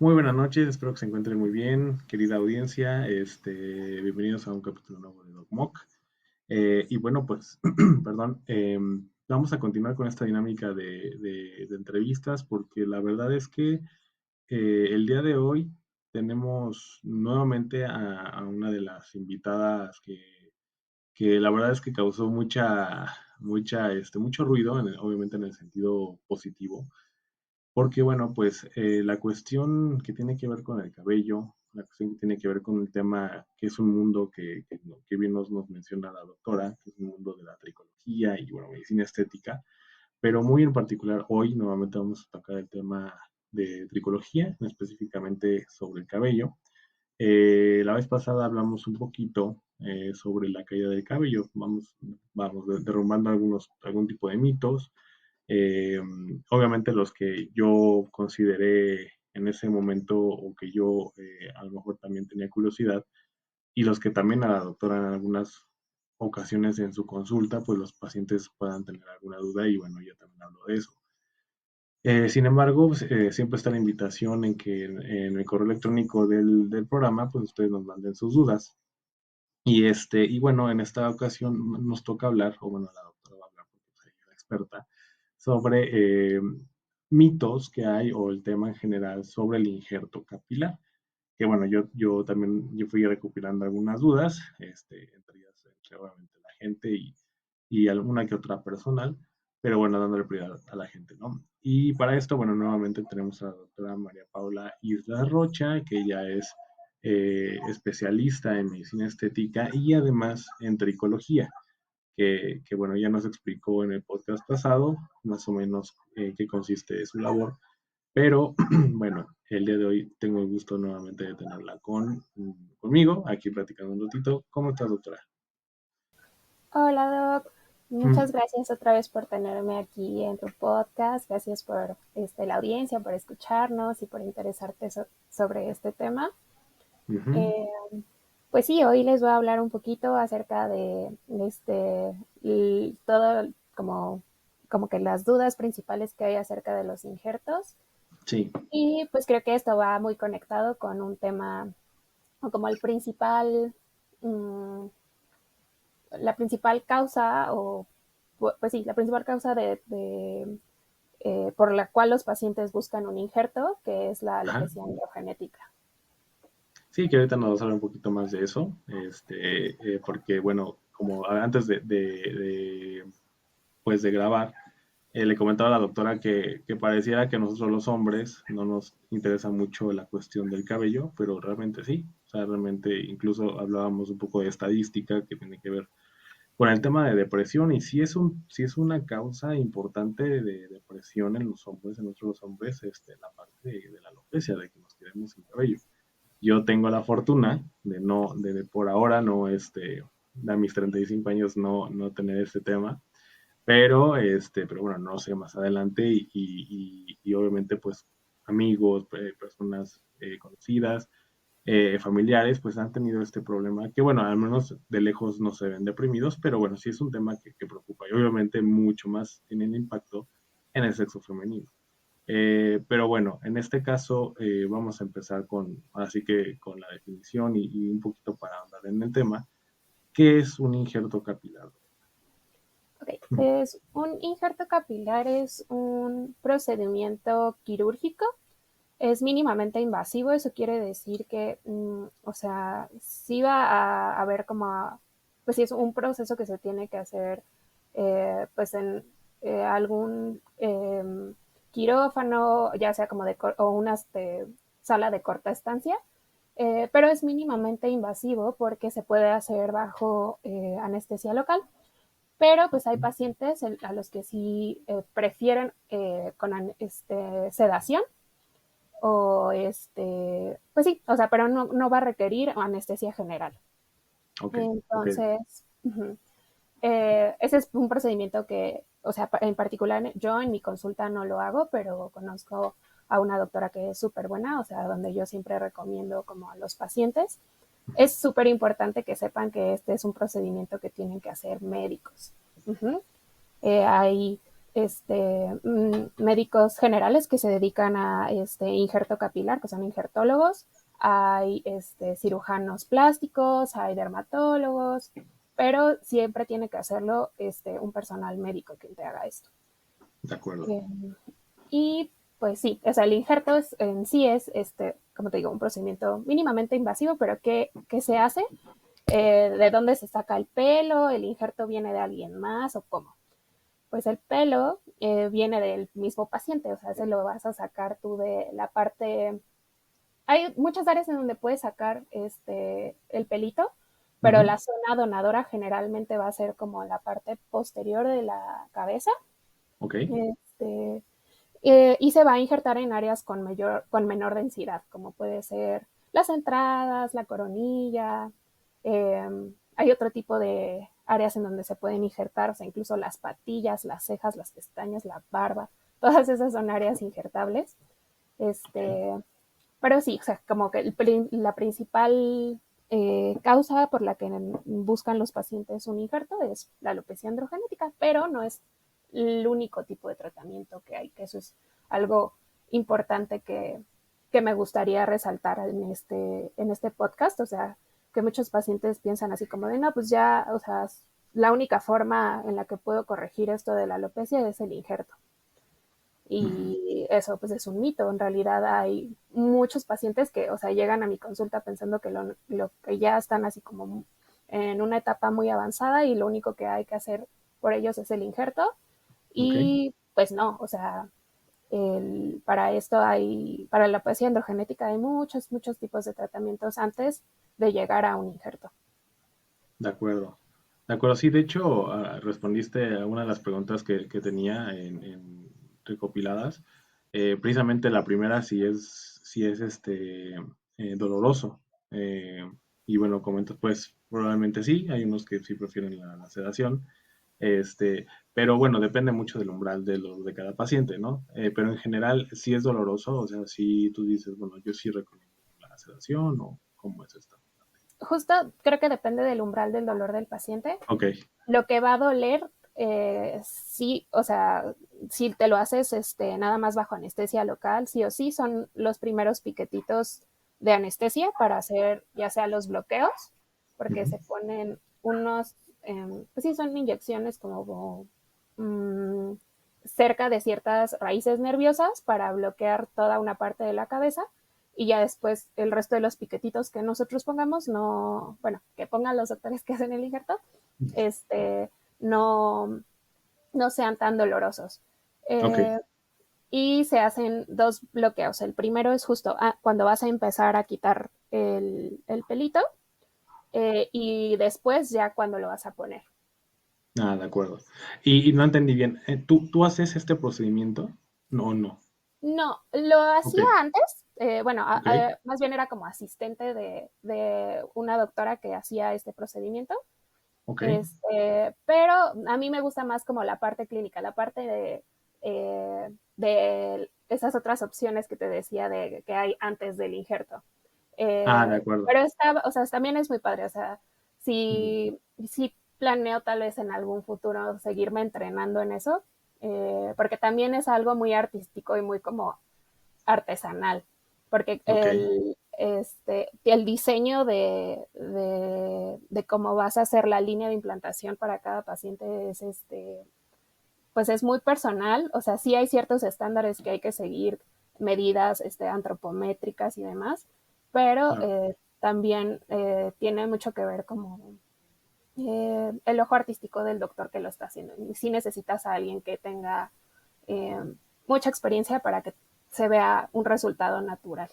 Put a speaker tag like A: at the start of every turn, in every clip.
A: Muy buenas noches, espero que se encuentren muy bien, querida audiencia. Bienvenidos a un capítulo nuevo de DocMoc. Y bueno, pues, perdón, vamos a continuar con esta dinámica de entrevistas porque la verdad es que el día de hoy tenemos nuevamente a una de las invitadas que la verdad es que causó mucho ruido, obviamente en el sentido positivo porque bueno, pues la cuestión que tiene que ver con el cabello, la cuestión que tiene que ver con el tema, que es un mundo que bien nos menciona la doctora, que es un mundo de la tricología y bueno, medicina estética, pero muy en particular hoy nuevamente vamos a tocar el tema de tricología, específicamente sobre el cabello. La vez pasada hablamos un poquito sobre la caída del cabello, vamos derrumbando algún tipo de mitos, eh, obviamente los que yo consideré en ese momento o que yo a lo mejor también tenía curiosidad y los que también a la doctora en algunas ocasiones en su consulta, pues los pacientes puedan tener alguna duda y bueno, yo también hablo de eso. Sin embargo, pues, siempre está la invitación en que en el correo electrónico del programa, pues ustedes nos manden sus dudas. Y bueno, en esta ocasión nos toca hablar, o bueno, la doctora va a hablar porque pues, ella es la experta, sobre mitos que hay o el tema en general sobre el injerto capilar. Que bueno, yo también yo fui recopilando algunas dudas, entre ellas, entre obviamente la gente y alguna que otra personal, pero bueno, dándole prioridad a la gente, ¿no? Y para esto, bueno, nuevamente tenemos a la doctora María Paula Isla Rocha, que ella es especialista en medicina estética y además en tricología, que bueno, ya nos explicó en el podcast pasado más o menos qué consiste su labor, pero bueno, el día de hoy tengo el gusto nuevamente de tenerla conmigo, aquí platicando un ratito. ¿Cómo estás, doctora?
B: Hola Doc,
A: Mm,
B: muchas gracias otra vez por tenerme aquí en tu podcast, gracias por la audiencia, por escucharnos y por interesarte sobre este tema.
A: ujú.
B: Eh, pues sí, hoy les voy a hablar un poquito acerca de todo como que las dudas principales que hay acerca de los injertos
A: Sí,
B: y pues creo que esto va muy conectado con un tema o como el principal mm, la principal causa, o pues sí, la principal causa por la cual los pacientes buscan un injerto, que es la
A: ajá.
B: alopecia androgenética.
A: Sí, que ahorita nos vas a hablar un poquito más de eso, porque bueno, como antes pues de grabar, le comentaba a la doctora que pareciera que a nosotros los hombres no nos interesa mucho la cuestión del cabello, pero realmente sí. O sea, realmente incluso hablábamos un poco de estadística que tiene que ver con el tema de depresión y sí es una causa importante de depresión en los hombres, en nosotros los hombres, la parte de la alopecia, de que nos quedemos sin cabello. Yo tengo la fortuna de no, de por ahora no, a mis 35 años no tener este tema, pero bueno, no sé, más adelante y obviamente pues amigos, personas conocidas, familiares, pues han tenido este problema, que bueno, al menos de lejos no se ven deprimidos, pero bueno, sí es un tema que preocupa y obviamente mucho más tienen impacto en el sexo femenino. Pero bueno, en este caso vamos a empezar así que con la definición y un poquito para andar en el tema. ¿Qué es un injerto capilar?
B: Okay. Es un injerto capilar, es un procedimiento quirúrgico, es mínimamente invasivo, eso quiere decir que, o sea, sí va a haber pues sí es un proceso que se tiene que hacer pues en algún quirófano, ya sea como o una sala de corta estancia, pero es mínimamente invasivo porque se puede hacer bajo anestesia local. Pero pues hay pacientes a los que sí prefieren con sedación o pues sí, o sea, pero no va a requerir anestesia general.
A: Ok, ok.
B: Entonces, ese es un procedimiento que, o sea, en particular yo en mi consulta no lo hago, pero conozco a una doctora que es súper buena, o sea, donde yo siempre recomiendo como a los pacientes. Es súper importante que sepan que este es un procedimiento que tienen que hacer médicos. Uh -huh. Hay médicos generales que se dedican a injerto capilar, que son injertólogos, hay cirujanos plásticos, hay dermatólogos, pero siempre tiene que hacerlo un personal médico quien te haga esto.
A: De acuerdo.
B: Eh, y pues sí, o sea, el injerto en sí es, como te digo, un procedimiento mínimamente invasivo, pero ¿qué se hace? ¿De dónde se saca el pelo? ¿El injerto viene de alguien más o cómo? Pues el pelo viene del mismo paciente, o sea, se lo vas a sacar tú de la parte. Hay muchas áreas en donde puedes sacar el pelito, pero
A: Ujú.
B: la zona donadora generalmente va a ser como la parte posterior de la cabeza.
A: Ok,
B: Este, y se va a injertar en áreas con menor densidad, como puede ser las entradas, la coronilla. Hay otro tipo de áreas en donde se pueden injertar, o sea, incluso las patillas, las cejas, las pestañas, la barba, todas esas son áreas injertables.
A: ok.
B: Este, pero sí, o sea, como que la principal causa por la que buscan los pacientes un injerto es la alopecia androgenética, pero no es el único tipo de tratamiento que hay, que eso es algo importante que me gustaría resaltar en este podcast, o sea, que muchos pacientes piensan así como de, no, pues ya, o sea, la única forma en la que puedo corregir esto de la alopecia es el injerto.
A: Ujú.
B: Y eso pues es un mito. En realidad hay muchos pacientes que, o sea, llegan a mi consulta pensando que lo que ya están así como en una etapa muy avanzada y lo único que hay que hacer por ellos es el injerto.
A: Ok,
B: Y pues no, o sea, para esto para la alopecia androgenética hay muchos tipos de tratamientos antes de llegar a un injerto.
A: de acuerdo. De acuerdo, sí, de hecho, respondiste a una de las preguntas que tenía recopiladas. Precisamente la primera, si es doloroso. Eh, y bueno, comentas, pues probablemente sí, hay unos que sí prefieren la sedación. Pero bueno, depende mucho del umbral de cada paciente, ¿no? Pero en general, sí es doloroso, o sea, si tú dices, bueno, yo sí recomiendo la sedación o cómo es esto.
B: Justo creo que depende del umbral del dolor del paciente.
A: Ok.
B: Lo que va a doler, sí, o sea, si te lo haces nada más bajo anestesia local, sí o sí, son los primeros piquetitos de anestesia para hacer ya sea los bloqueos, porque
A: Ujú.
B: se ponen unos, pues sí, son inyecciones como um, cerca de ciertas raíces nerviosas para bloquear toda una parte de la cabeza y ya después el resto de los piquetitos que nosotros pongamos, no, bueno, que pongan los doctores que hacen el injerto, este, no, no sean tan dolorosos.
A: Ok.
B: Eh, y se hacen dos bloqueos. El primero es justo cuando vas a empezar a quitar el pelito y después ya cuando lo vas a poner.
A: Ah, de acuerdo. Y no entendí bien. ¿Tú haces este procedimiento? No, no.
B: No, lo
A: Ok,
B: hacía antes, bueno,
A: ok,
B: más bien era como asistente de una doctora que hacía este procedimiento.
A: ok.
B: Pero a mí me gusta más como la parte clínica, la parte de esas otras opciones que te decía de que hay antes del injerto.
A: Ah, de acuerdo.
B: Pero o sea, también es muy padre, o sea,
A: Ujú.
B: si planeo tal vez en algún futuro seguirme entrenando en eso, porque también es algo muy artístico y muy como artesanal, porque
A: Ok,
B: el diseño de cómo vas a hacer la línea de implantación para cada paciente es pues es muy personal, o sea, sí hay ciertos estándares que hay que seguir, medidas antropométricas y demás, pero
A: claro.
B: también tiene mucho que ver como el ojo artístico del doctor que lo está haciendo. Y sí necesitas a alguien que tenga eh, mucha experiencia para que se vea un resultado natural.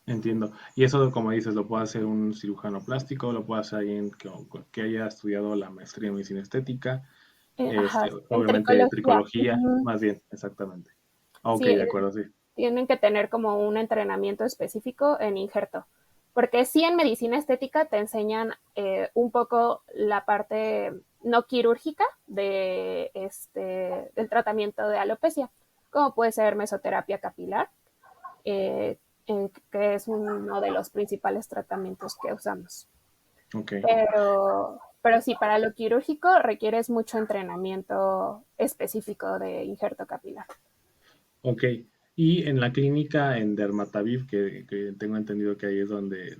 A: Entiendo. Y eso, como dices, lo puede hacer un cirujano plástico, lo puede hacer alguien que haya estudiado la maestría en medicina estética,
B: Ajá, en
A: obviamente
B: tricología.
A: tricología, más bien, exactamente. Ok,
B: Sí,
A: de acuerdo, sí.
B: tienen que tener como un entrenamiento específico en injerto. Porque sí en medicina estética te enseñan un poco la parte no quirúrgica del tratamiento de alopecia, como puede ser mesoterapia capilar, eh, que es uno de los principales tratamientos que usamos.
A: Ok.
B: Pero Pero sí, para lo quirúrgico requieres mucho entrenamiento específico de injerto capilar.
A: Ok. Y en la clínica en Dermataviv, que tengo entendido que ahí es donde,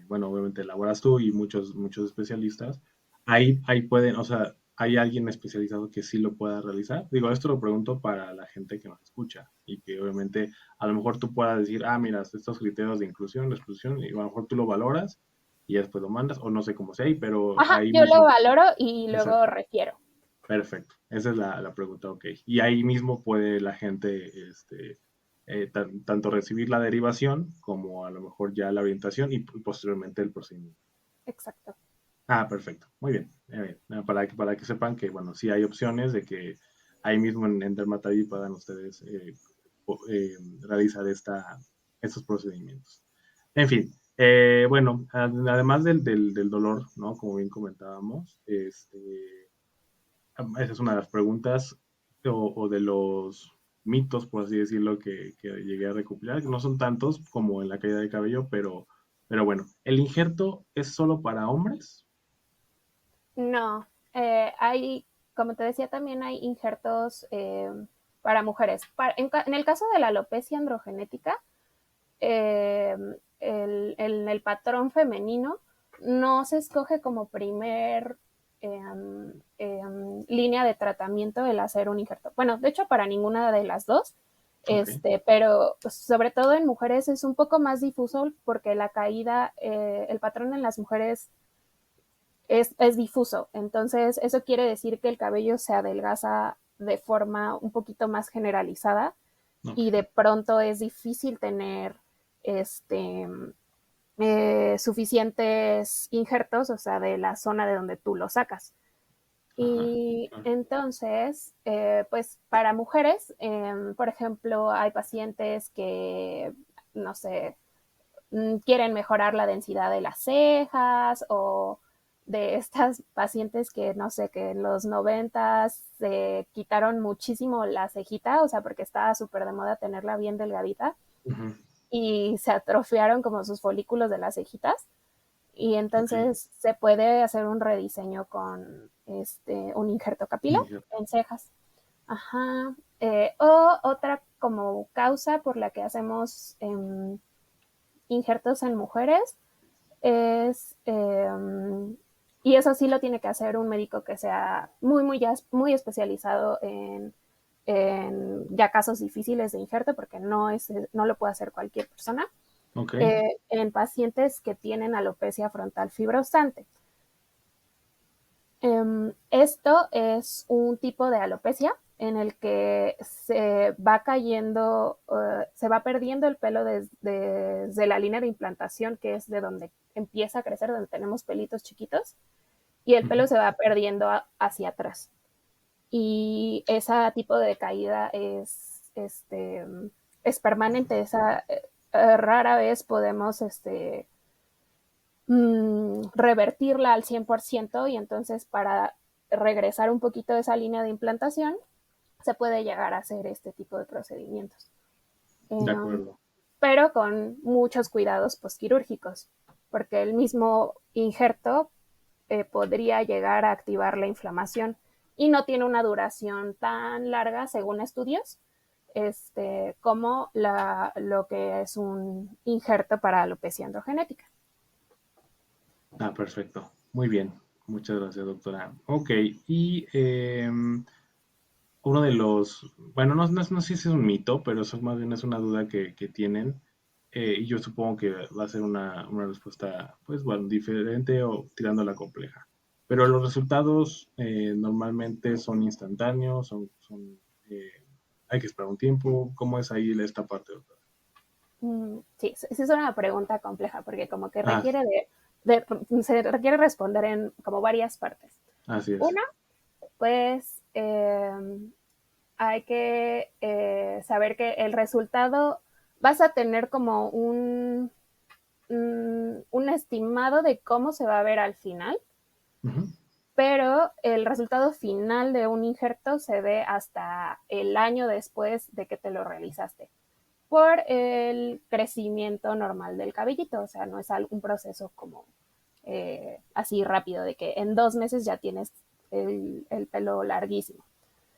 A: bueno, obviamente laboras tú y muchos especialistas, ahí pueden, o sea, ¿hay alguien especializado que sí lo pueda realizar? Digo, esto lo pregunto para la gente que nos escucha y que obviamente a lo mejor tú puedas decir, ah, mira, estos criterios de inclusión, de exclusión, y a lo mejor tú lo valoras y después lo mandas, o no sé cómo sea ahí, pero
B: Ajá,
A: ahí
B: yo lo
A: mismo.
B: valoro y luego
A: Exacto.
B: refiero.
A: Perfecto, esa es la pregunta, ok. Y ahí mismo puede la gente, tanto recibir la derivación como a lo mejor ya la orientación y posteriormente el procedimiento.
B: Exacto.
A: Ah, perfecto, muy bien, muy bien. Para que sepan que, bueno, sí hay opciones de que ahí mismo en Dermatavi puedan ustedes realizar estos procedimientos. En fin, bueno, además del dolor, ¿no? Como bien comentábamos, esa es una de las preguntas o de los mitos, por así decirlo, que llegué a recopilar, que no son tantos como en la caída de cabello, pero bueno, ¿el injerto es solo para hombres?
B: No, hay, como te decía, también hay injertos para mujeres. En el caso de la alopecia androgenética, eh, el patrón femenino no se escoge como primer línea de tratamiento el hacer un injerto. Bueno, de hecho para ninguna de las dos,
A: Ok,
B: pero pues, sobre todo en mujeres es un poco más difuso porque la caída, el patrón en las mujeres es difuso. Entonces, eso quiere decir que el cabello se adelgaza de forma un poquito más generalizada
A: ok,
B: y de pronto es difícil tener este, suficientes injertos, o sea, de la zona de donde tú lo sacas.
A: ajá,
B: Y
A: claro,
B: entonces, pues para mujeres, por ejemplo, hay pacientes que, no sé, quieren mejorar la densidad de las cejas o de estas pacientes que, no sé, que en los 90 se quitaron muchísimo la cejita, o sea, porque estaba súper de moda tenerla bien delgadita
A: ujú,
B: y se atrofiaron como sus folículos de las cejitas y
A: ok,
B: entonces se puede hacer un rediseño con un injerto capilar
A: injerto,
B: en cejas. Ajá. O otra como causa por la que hacemos injertos en mujeres es, y eso sí lo tiene que hacer un médico que sea muy especializado en ya casos difíciles de injerto, porque no lo puede hacer cualquier persona,
A: ok,
B: en pacientes que tienen alopecia frontal fibrosante. Esto es un tipo de alopecia en el que se va cayendo, se va perdiendo el pelo desde la línea de implantación, que es de donde empieza a crecer, donde tenemos pelitos chiquitos, y el
A: ujú,
B: pelo se va perdiendo hacia atrás. Y ese tipo de caída es permanente, rara vez podemos revertirla al 100% y entonces para regresar un poquito de esa línea de implantación se puede llegar a hacer este tipo de procedimientos.
A: de
B: Eh,
A: acuerdo.
B: pero con muchos cuidados postquirúrgicos, porque el mismo injerto podría llegar a activar la inflamación y no tiene una duración tan larga según estudios como lo que es un injerto para alopecia androgenética.
A: Ah, perfecto, muy bien, muchas gracias, doctora. Ok, y uno de los, bueno, no sé si es un mito, pero eso más bien es una duda que tienen, y yo supongo que va a ser una respuesta, pues bueno, diferente o tirándola compleja. Pero los resultados normalmente son instantáneos, eh, hay que esperar un tiempo. ¿Cómo es ahí esta parte, doctora?
B: Sí, sí es una pregunta compleja porque como que
A: Ah,
B: requiere se requiere responder en como varias partes.
A: así es.
B: Una, pues hay que saber que el resultado vas a tener como un estimado de cómo se va a ver al final,
A: Ujú.
B: pero el resultado final de un injerto se ve hasta el año después de que te lo realizaste por el crecimiento normal del cabellito, o sea, no es un proceso como así rápido, de que en 2 meses ya tienes el pelo larguísimo.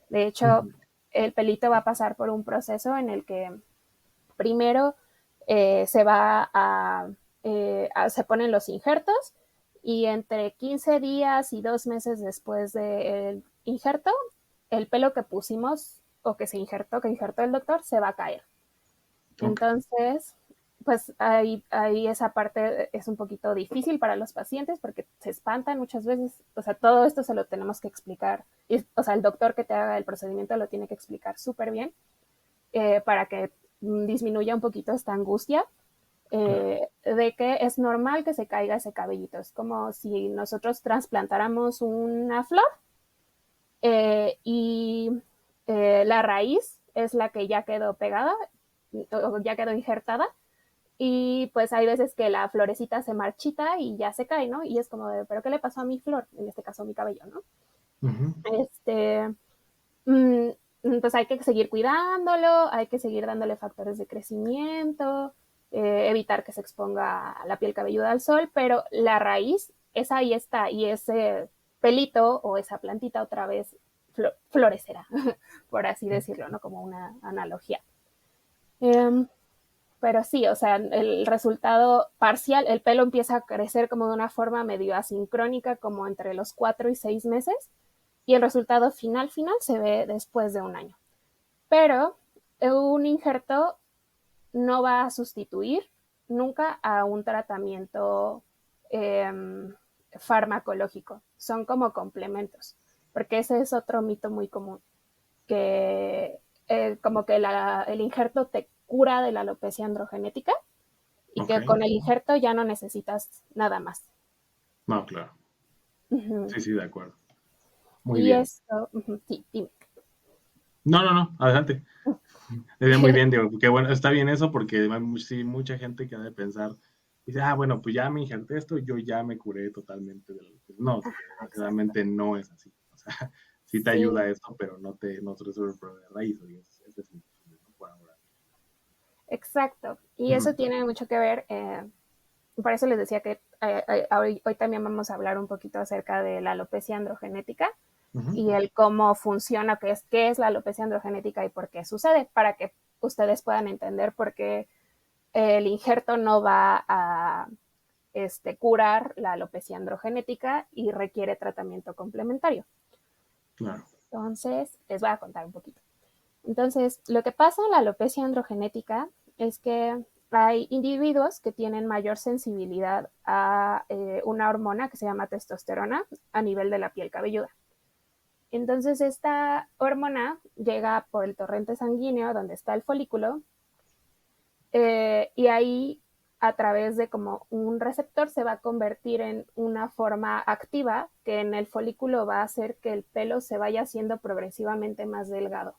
B: De hecho,
A: Ujú.
B: el pelito va a pasar por un proceso en el que primero se va se ponen los injertos y entre 15 días y 2 meses después del injerto, el pelo que pusimos o que injertó el doctor, se va a caer.
A: Ok,
B: Entonces, pues ahí esa parte es un poquito difícil para los pacientes porque se espantan muchas veces. O sea, todo esto se lo tenemos que explicar. O sea, el doctor que te haga el procedimiento lo tiene que explicar súper bien para que disminuya un poquito esta angustia
A: claro.
B: de que es normal que se caiga ese cabellito. Es como si nosotros trasplantáramos una flor y la raíz es la que ya quedó pegada o ya quedó injertada y pues hay veces que la florecita se marchita y ya se cae, ¿no? Y es como de, ¿pero qué le pasó a mi flor? En este caso, mi cabello, ¿no?
A: Ujú.
B: Este, mm, pues hay que seguir cuidándolo, hay que seguir dándole factores de crecimiento, evitar que se exponga la piel cabelluda al sol, pero la raíz, esa ahí está, y ese pelito o esa plantita otra vez florecerá, por así decirlo, ¿no? Como una analogía. Eh, pero sí, o sea, el resultado parcial, el pelo empieza a crecer como de una forma medio asincrónica, como entre los 4 y 6 meses, y el resultado final se ve después de un año. Pero un injerto no va a sustituir nunca a un tratamiento eh, farmacológico. Son como complementos, porque ese es otro mito muy común, que como que el injerto te cura de la alopecia androgenética y
A: Ok.
B: que con el injerto ya no necesitas nada más.
A: No, claro.
B: Uh-huh.
A: Sí, sí, de acuerdo. Muy
B: Y
A: bien.
B: esto, uh-huh, sí, dime.
A: No, no, no, adelante. Muy bien, digo, que bueno, está bien eso porque sí, mucha gente que ha de pensar, dice, ah, bueno, pues ya me injerté esto, yo ya me curé totalmente de lo que... No,
B: Exacto.
A: desgraciadamente no es así. O sea, sí te ayuda
B: Sí,
A: esto, pero no te resuelve el problema de raíz, y es definitivo, ¿no? Por ahora.
B: exacto. Y
A: Ujú,
B: eso tiene mucho que ver, por eso les decía que hoy también vamos a hablar un poquito acerca de la alopecia androgenética
A: ujú,
B: y el cómo funciona, qué es la alopecia androgenética y por qué sucede, para que ustedes puedan entender por qué el injerto no va a curar la alopecia androgenética y requiere tratamiento complementario.
A: claro,
B: Entonces, les voy a contar un poquito. Entonces, lo que pasa en la alopecia androgenética es que hay individuos que tienen mayor sensibilidad a una hormona que se llama testosterona a nivel de la piel cabelluda. Entonces, esta hormona llega por el torrente sanguíneo donde está el folículo y ahí a través de como un receptor se va a convertir en una forma activa que en el folículo va a hacer que el pelo se vaya haciendo progresivamente más delgado.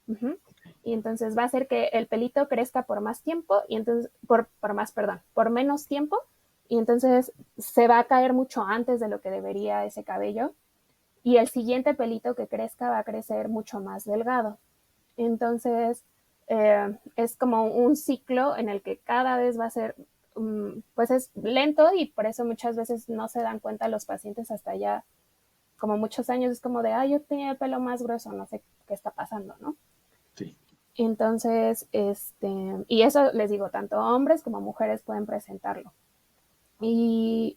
B: Uh-huh. Y entonces va a hacer que el pelito crezca por más tiempo y entonces, por menos tiempo y entonces se va a caer mucho antes de lo que debería ese cabello y el siguiente pelito que crezca va a crecer mucho más delgado. Entonces es como un ciclo en el que cada vez va a ser, pues es lento y por eso muchas veces no se dan cuenta los pacientes hasta ya como muchos años, es como de, yo tenía el pelo más grueso, no sé qué está pasando, ¿no?
A: sí,
B: Entonces, y eso les digo, tanto hombres como mujeres pueden presentarlo. Y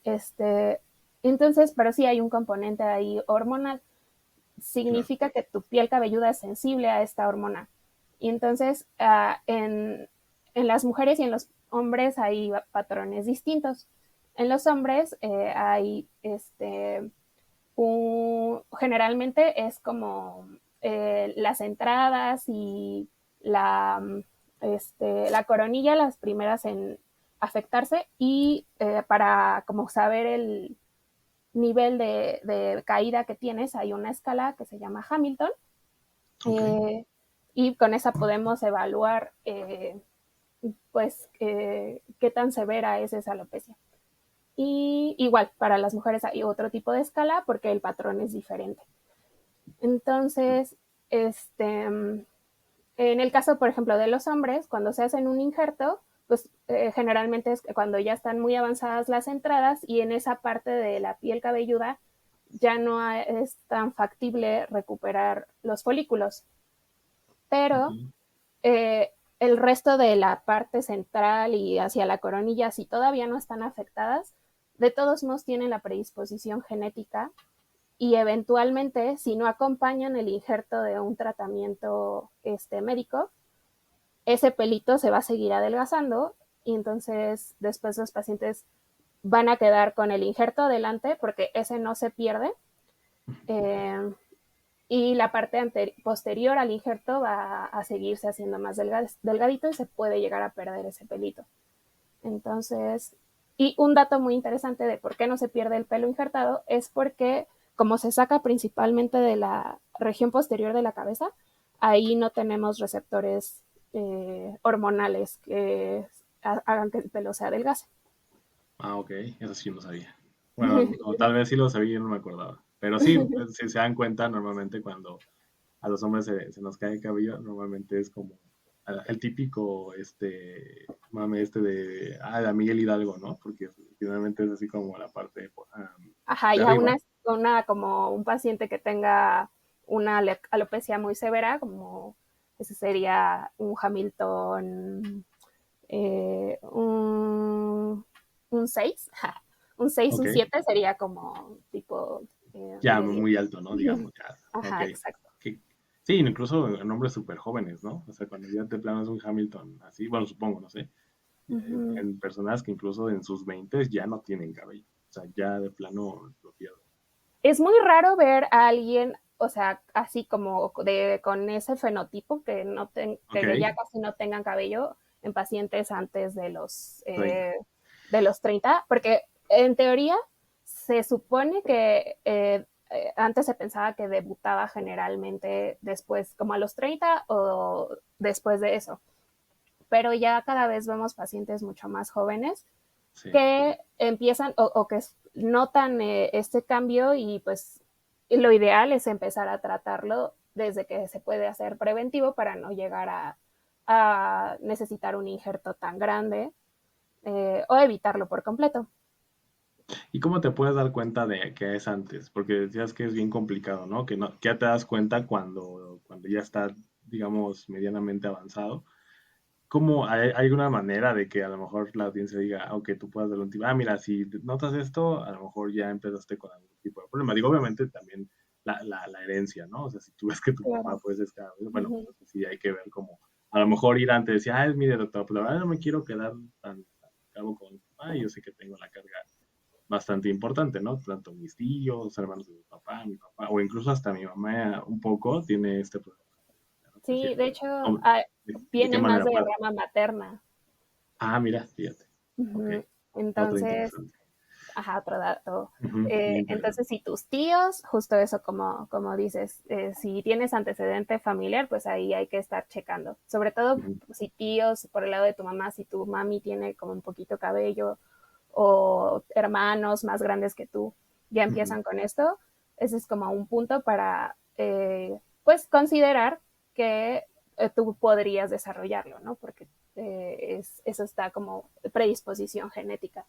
B: entonces, pero sí hay un componente ahí hormonal.
A: claro,
B: Significa que tu piel cabelluda es sensible a esta hormona. Y entonces, en las mujeres y en los hombres hay patrones distintos. En los hombres hay generalmente es como las entradas y la, la coronilla, las primeras en afectarse y para como saber el nivel de caída que tienes, hay una escala que se llama Hamilton
A: ok,
B: y con esa podemos evaluar pues qué tan severa es esa alopecia. Y igual, para las mujeres hay otro tipo de escala porque el patrón es diferente. Entonces, en el caso, por ejemplo, de los hombres, cuando se hacen un injerto, pues generalmente es cuando ya están muy avanzadas las entradas y en esa parte de la piel cabelluda ya no es tan factible recuperar los folículos. Pero
A: Ujú.
B: eh, el resto de la parte central y hacia la coronilla, si todavía no están afectadas, de todos modos tienen la predisposición genética y eventualmente, si no acompañan el injerto de un tratamiento médico, ese pelito se va a seguir adelgazando y entonces después los pacientes van a quedar con el injerto adelante porque ese no se pierde. Eh, y la parte posterior al injerto va a seguirse haciendo más delgadito y se puede llegar a perder ese pelito. Entonces, y un dato muy interesante de por qué no se pierde el pelo injertado es porque como se saca principalmente de la región posterior de la cabeza, ahí no tenemos receptores hormonales que hagan que el pelo se adelgace.
A: Ah, ok, eso sí no sabía. Bueno, o tal vez sí lo sabía y no me acordaba. Pero sí, pues, si se dan cuenta, normalmente cuando a los hombres se nos cae el cabello, normalmente es como el típico, mame de Miguel Hidalgo, ¿no? Porque finalmente es así como la parte
B: Ajá,
A: de
B: ya
A: arriba.
B: como un paciente que tenga una alopecia muy severa, como ese sería un Hamilton, un 6, un 6
A: Ok,
B: un 7 sería como tipo
A: ya
B: Miguel.
A: muy alto, ¿no? Digamos, ya, ok.
B: Ajá, exacto.
A: Que- sí, incluso en hombres súper jóvenes, ¿no? O sea, cuando ya de plano es un Hamilton así, bueno, supongo, no sé,
B: Ujú.
A: en personas que incluso en sus 20 ya no tienen cabello. O sea, ya de plano lo pierden.
B: Es muy raro ver a alguien, o sea, así como con ese fenotipo
A: Ok,
B: que ya casi no tengan cabello en pacientes antes
A: 30.
B: de los 30, porque en teoría se supone que antes se pensaba que debutaba generalmente después, como a los 30 o después de eso, pero ya cada vez vemos pacientes mucho más jóvenes
A: Sí.
B: que empiezan o que notan este cambio y pues lo ideal es empezar a tratarlo desde que se puede hacer preventivo para no llegar a necesitar un injerto tan grande o evitarlo por completo.
A: ¿Y cómo te puedes dar cuenta de que es antes? Porque decías que es bien complicado, ¿no? Que ya te das cuenta cuando ya está, digamos, medianamente avanzado. ¿Cómo hay alguna manera de que a lo mejor la audiencia diga, aunque tú puedas dar un tipo, mira, si notas esto, a lo mejor ya empezaste con algún tipo de problema? Digo, obviamente también la herencia, ¿no? O sea, si tú ves que tu papá
B: Claro.
A: pues es cada vez,
B: Uh
A: bueno,
B: -huh.
A: pues sí hay que ver cómo, a lo mejor ir antes y decir, mire, doctor, pues la verdad no me quiero quedar tan cabo con mi papá y yo sé que tengo la carga bastante importante, ¿no? Tanto mis tíos, hermanos de mi papá, o incluso hasta mi mamá un poco tiene este problema de alopecia.
B: Sí, de hecho,
A: De qué
B: viene más
A: manera
B: de
A: puede?
B: rama materna.
A: Mira, fíjate.
B: Uh
A: Ok,
B: -huh.
A: otra
B: Entonces,
A: interesante.
B: ajá, otro dato.
A: Ujú, muy interesante.
B: Entonces, si tus tíos, justo eso como dices, si tienes antecedente familiar, pues ahí hay que estar checando. Sobre todo
A: Ujú,
B: si tíos, por el lado de tu mamá, si tu mami tiene como un poquito cabello o hermanos más grandes que tú ya
A: ujú.
B: empiezan con esto, ese es como un punto para, pues, considerar que tú podrías desarrollarlo, ¿no? Porque eso está como predisposición genética.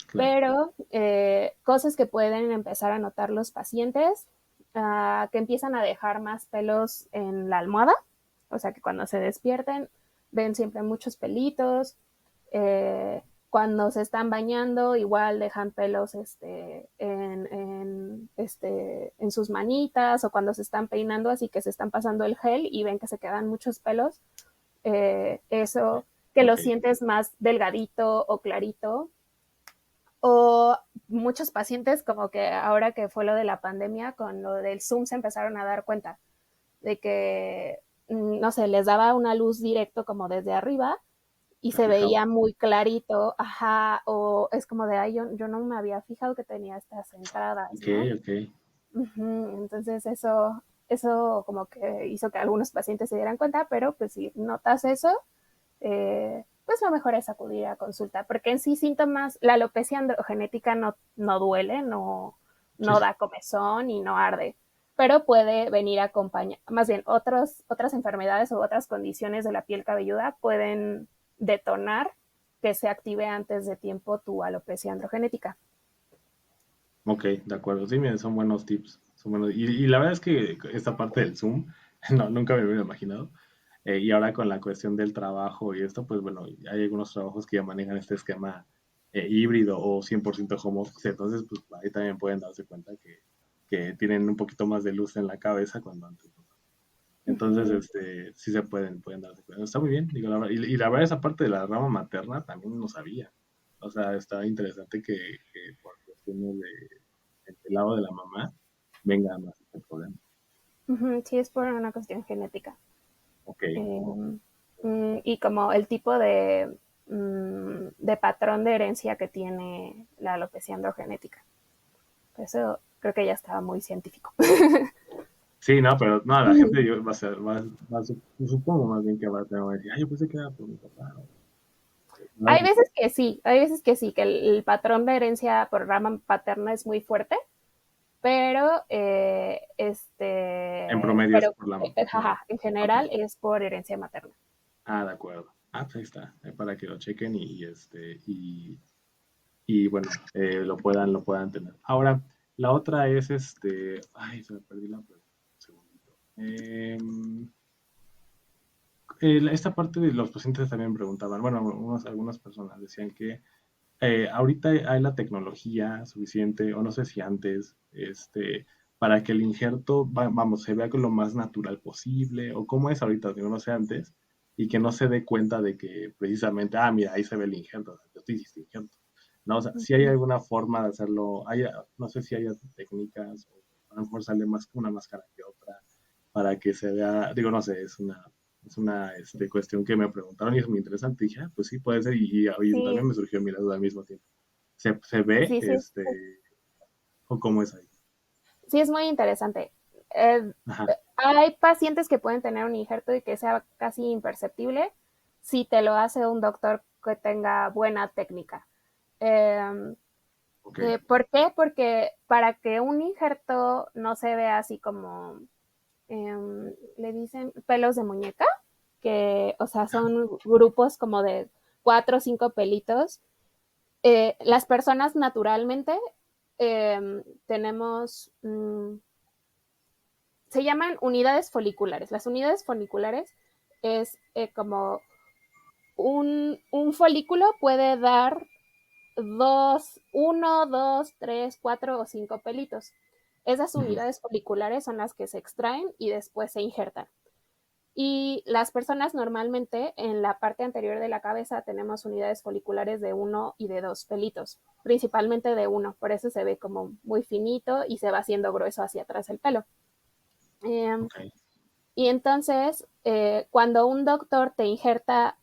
A: Claro.
B: Pero cosas que pueden empezar a notar los pacientes, que empiezan a dejar más pelos en la almohada, o sea que cuando se despierten ven siempre muchos pelitos, cuando se están bañando igual dejan pelos en sus manitas o cuando se están peinando, así que se están pasando el gel y ven que se quedan muchos pelos, eso que lo
A: Ok.
B: sientes más delgadito o clarito, o muchos pacientes como que ahora que fue lo de la pandemia, con lo del Zoom se empezaron a dar cuenta de que, no sé, les daba una luz directo como desde arriba y se
A: Reflejado.
B: veía muy clarito, ajá, o es como de, ay, yo no me había fijado que tenía estas entradas,
A: Ok,
B: ¿no?
A: ok.
B: Entonces eso como que hizo que algunos pacientes se dieran cuenta, pero pues si notas eso, pues lo mejor es acudir a consulta, porque en sí síntomas, la alopecia androgenética no duele,
A: Sí,
B: no
A: sí.
B: da comezón y no arde, pero puede venir acompañar, más bien otras enfermedades o otras condiciones de la piel cabelluda pueden detonar que se active antes de tiempo tu alopecia androgenética.
A: Ok, de acuerdo. Sí, mira, son buenos tips. Son buenos. Y la verdad es que esta parte del Zoom, no, nunca me hubiera imaginado. Y ahora con la cuestión del trabajo y esto, pues bueno, hay algunos trabajos que ya manejan este esquema híbrido o 100% home office. Entonces, pues ahí también pueden darse cuenta que tienen un poquito más de luz en la cabeza cuando antes no. Entonces,
B: Ujú.
A: sí se pueden darse cuenta. Está muy bien, digo, y la verdad esa parte de la rama materna también no sabía. O sea, está interesante que por cuestiones del lado de la mamá venga más este problema.
B: Ujú, sí, es por una cuestión genética.
A: Ok,
B: Eh, y como el tipo de patrón de herencia que tiene la alopecia androgenética. Eso creo que ya estaba muy científico.
A: sí, no, pero no, la gente va a ser, supongo más bien que va a tener, va a decir, ay, yo pensé que era por mi papá. No,
B: Hay veces que sí, que el patrón de herencia por rama paterna es muy fuerte, pero
A: en promedio es por
B: ajá, en
A: ok.
B: general es por herencia materna.
A: Ah, de acuerdo. Ah, pues ahí está, para que lo chequen y bueno, lo puedan tener. Ahora, la otra es ay, se me perdí la pregunta, un segundito. Esta parte de los pacientes también preguntaban, bueno, algunas personas decían que ahorita hay la tecnología suficiente, o no sé si antes, para que el injerto, vamos, se vea con lo más natural posible, o cómo es ahorita, digo, no sé antes, y que no se dé cuenta de que precisamente, mira, ahí se ve el injerto, o sea, yo te hiciste injerto. No, o sea, si hay alguna forma de hacerlo, no sé si haya técnicas, o a lo mejor sale más una máscara que otra, para que se vea, digo, no sé, es una cuestión que me preguntaron y es muy interesante. Y dije, pues sí, puede ser. Y
B: Sí,
A: también me surgió mi duda al mismo tiempo. ¿Se ve
B: sí, sí,
A: o cómo es ahí?
B: sí es muy interesante. Eh,
A: Ajá,
B: Hay pacientes que pueden tener un injerto y que sea casi imperceptible si te lo hace un doctor que tenga buena técnica. Eh,
A: ok.
B: ¿Por qué? Porque para que un injerto no se vea así como, le dicen pelos de muñeca, que, o sea, son grupos como de 4 o 5 pelitos. Las personas naturalmente tenemos, se llaman unidades foliculares. Las unidades foliculares es como un folículo puede dar 1, 2, 3, 4 o 5 pelitos. Esas
A: Ujú,
B: unidades foliculares son las que se extraen y después se injertan. Y las personas normalmente en la parte anterior de la cabeza tenemos unidades foliculares de 1 y de 2 pelitos, principalmente de 1, por eso se ve como muy finito y se va haciendo grueso hacia atrás el pelo. Eh,
A: ok.
B: y entonces, cuando un doctor te injerta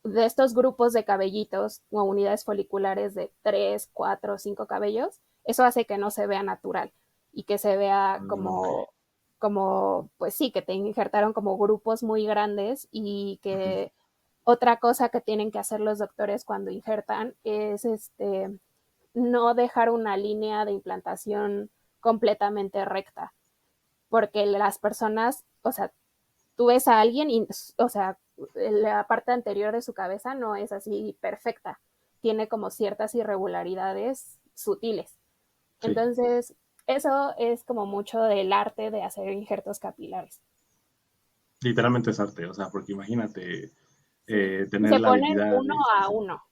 B: de estos grupos de cabellitos o unidades foliculares de 3, 4, 5 cabellos, eso hace que no se vea natural y que se vea
A: Ok.
B: como, pues sí, que te injertaron como grupos muy grandes y
A: Ujú,
B: que otra cosa que tienen que hacer los doctores cuando injertan es no dejar una línea de implantación completamente recta, porque las personas, o sea, tú ves a alguien y, o sea, la parte anterior de su cabeza no es así perfecta, tiene como ciertas irregularidades sutiles.
A: sí,
B: Entonces, eso es como mucho del arte de hacer injertos capilares.
A: literalmente es arte, o sea, porque imagínate
B: Sí. Y
A: tener
B: se
A: la
B: ponen
A: habilidad
B: uno
A: de... Sí,
B: a
A: sí.
B: uno.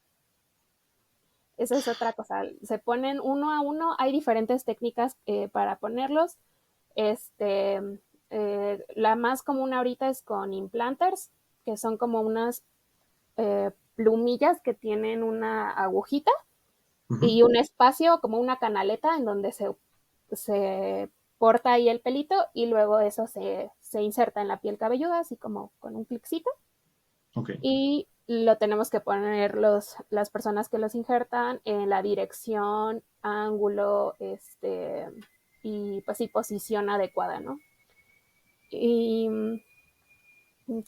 B: Esa es otra cosa. Se ponen uno a uno. Hay diferentes técnicas para ponerlos. Este, la más común ahorita es con implanters, que son como unas plumillas que tienen una agujita
A: Ujú,
B: y un espacio como una canaleta en donde se porta ahí el pelito y luego eso se inserta en la piel cabelluda, así como con un cliccito.
A: ok.
B: Y lo tenemos que poner las personas que los injertan en la dirección, ángulo, y pues sí, posición adecuada, ¿no? Y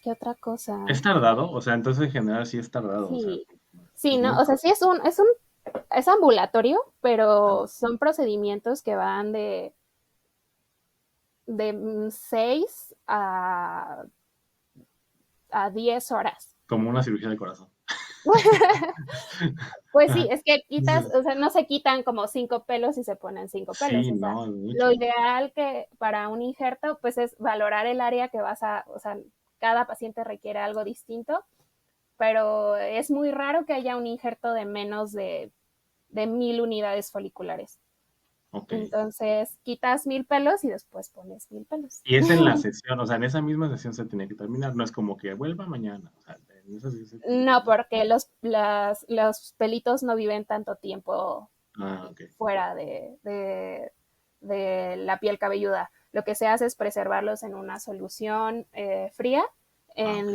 B: qué otra
A: ¿Es
B: cosa.
A: tardado? O sea, entonces en general sí es tardado, o sea,
B: Sí, sí, ¿no?
A: ujú,
B: O sea, sí es ambulatorio,
A: ajá,
B: pero son procedimientos que van de 6 a 10 horas.
A: como una cirugía de corazón.
B: Pues sí, es que quitas, o sea, no se quitan como 5 pelos y se ponen 5 pelos,
A: Sí,
B: o sea,
A: no, es
B: lo
A: mucho.
B: ideal que para un injerto, pues es valorar el área que vas a, o sea, cada paciente requiere algo distinto, pero es muy raro que haya un injerto de menos de 1000 unidades foliculares.
A: Ok.
B: Entonces, quitas 1000 pelos y después pones 1000 pelos.
A: Y es en la sesión, o sea, en esa misma sesión se tiene que terminar, no es como que vuelva mañana, o sea, en esa sesión se tiene que
B: No,
A: terminar.
B: porque los pelitos no viven tanto tiempo
A: Ah, ok.
B: fuera de la piel cabelluda. Lo que se hace es preservarlos en una solución fría
A: Ah, ok.
B: en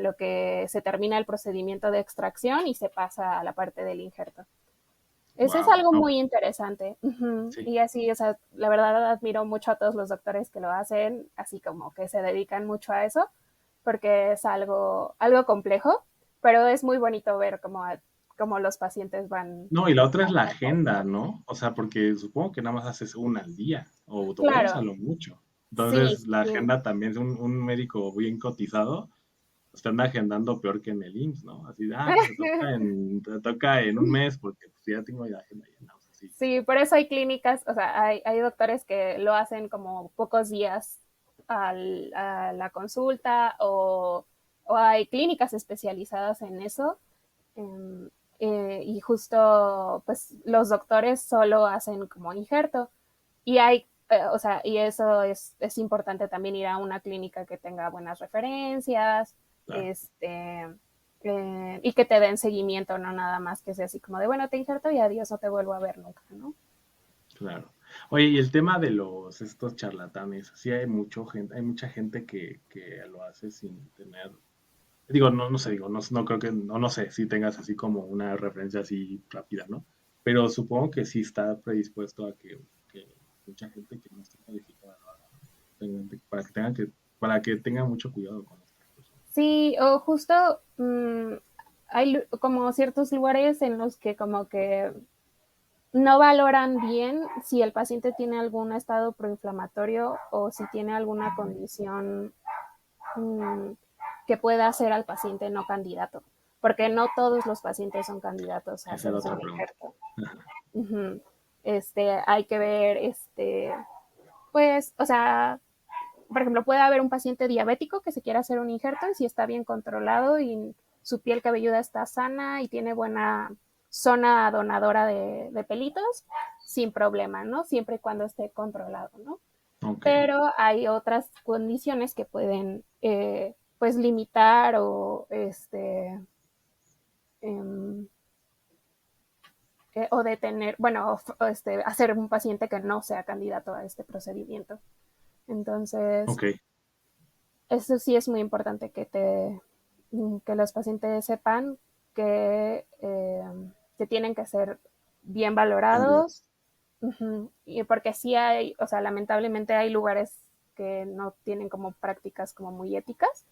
B: lo que se termina el procedimiento de extracción y se pasa a la parte del injerto. Eso es
A: Wow.
B: algo
A: No,
B: muy interesante.
A: sí.
B: Y así, o sea, la verdad admiro mucho a todos los doctores que lo hacen, así como que se dedican mucho a eso, porque es algo complejo, pero es muy bonito ver cómo los pacientes van.
A: No, y la otra es la agenda, ¿no? O sea, porque supongo que nada más haces una al día, o dos a
B: Claro,
A: lo mucho.
B: sí,
A: Entonces, la
B: sí,
A: agenda también es un médico bien cotizado, pues te anda agendando peor que en el IMSS, ¿no? Así, pues te toca en un mes, porque pues, ya tengo la agenda llena, o sea, sí.
B: sí, por eso hay clínicas, o sea, hay doctores que lo hacen como pocos días a la consulta o hay clínicas especializadas en eso. em, y justo, pues los doctores solo hacen como injerto. Y o sea, y eso es importante también ir a una clínica que tenga buenas referencias,
A: Claro,
B: este, y que te den seguimiento, no nada más que sea así como de, bueno, te injerto y adiós, no te vuelvo a ver nunca, ¿no?
A: claro. Oye, y el tema de estos charlatanes, sí hay mucha gente que lo hace sin tener, digo, no sé, digo, no creo que, no sé si tengas así como una referencia así rápida, ¿no? Pero supongo que sí está predispuesto a que mucha gente que no esté calificada lo haga, ¿no? Para que tengan mucho cuidado con estas personas.
B: Sí, o justo hay como ciertos lugares en los que como que no valoran bien si el paciente tiene algún estado proinflamatorio o si tiene alguna condición mm, que pueda hacer al paciente no candidato, porque no todos los pacientes son candidatos a
A: Esa era
B: hacerse
A: otra
B: un
A: pregunta.
B: injerto. Uh-huh. Hay que ver, pues, o sea, por ejemplo, puede haber un paciente diabético que se quiera hacer un injerto y si está bien controlado y su piel cabelluda está sana y tiene buena zona donadora de pelitos, sin problema, ¿no? Siempre y cuando esté controlado, ¿no?
A: Ok,
B: Pero hay otras condiciones que pueden, pues, limitar o, em, o detener, bueno, hacer un paciente que no sea candidato a este procedimiento. Entonces,
A: ok.
B: eso sí es muy importante que los pacientes sepan que tienen que ser bien valorados.
A: Candidatos.
B: Y porque sí hay, o sea, lamentablemente hay lugares que no tienen como prácticas como muy éticas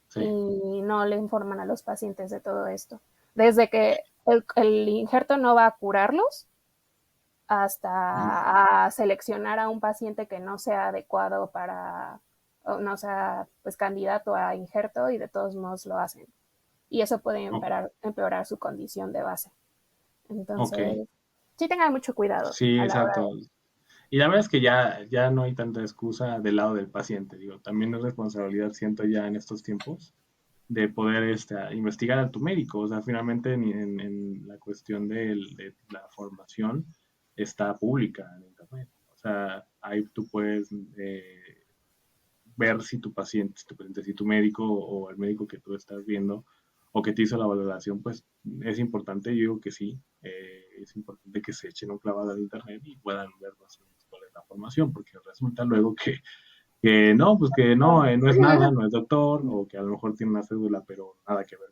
A: Sí.
B: y no le informan a los pacientes de todo esto. Desde que el injerto no va a curarlos
A: Ujú.
B: hasta a seleccionar a un paciente que no sea adecuado o no sea pues candidato a injerto y de todos modos lo hacen. Y eso puede
A: O-
B: empeorar su condición de base.
A: ok.
B: Entonces, sí tengan mucho cuidado
A: Sí,
B: a la hora
A: exacto. Y la verdad es que ya no hay tanta excusa del lado del paciente. Digo, también es responsabilidad, siento ya en estos tiempos, de poder investigar a tu médico. O sea, finalmente en la cuestión de la formación está pública en Internet. O sea, ahí tú puedes ver si tu paciente, si tu médico o el médico que tú estás viendo o que te hizo la valoración, pues es importante, yo digo que sí, es importante que se echen un clavado al Internet y puedan ver más o menos cuál es la formación, porque resulta luego que no, pues que no, no es nada,
B: de...
A: no es doctor, o que a lo mejor tiene una cédula, pero nada que ver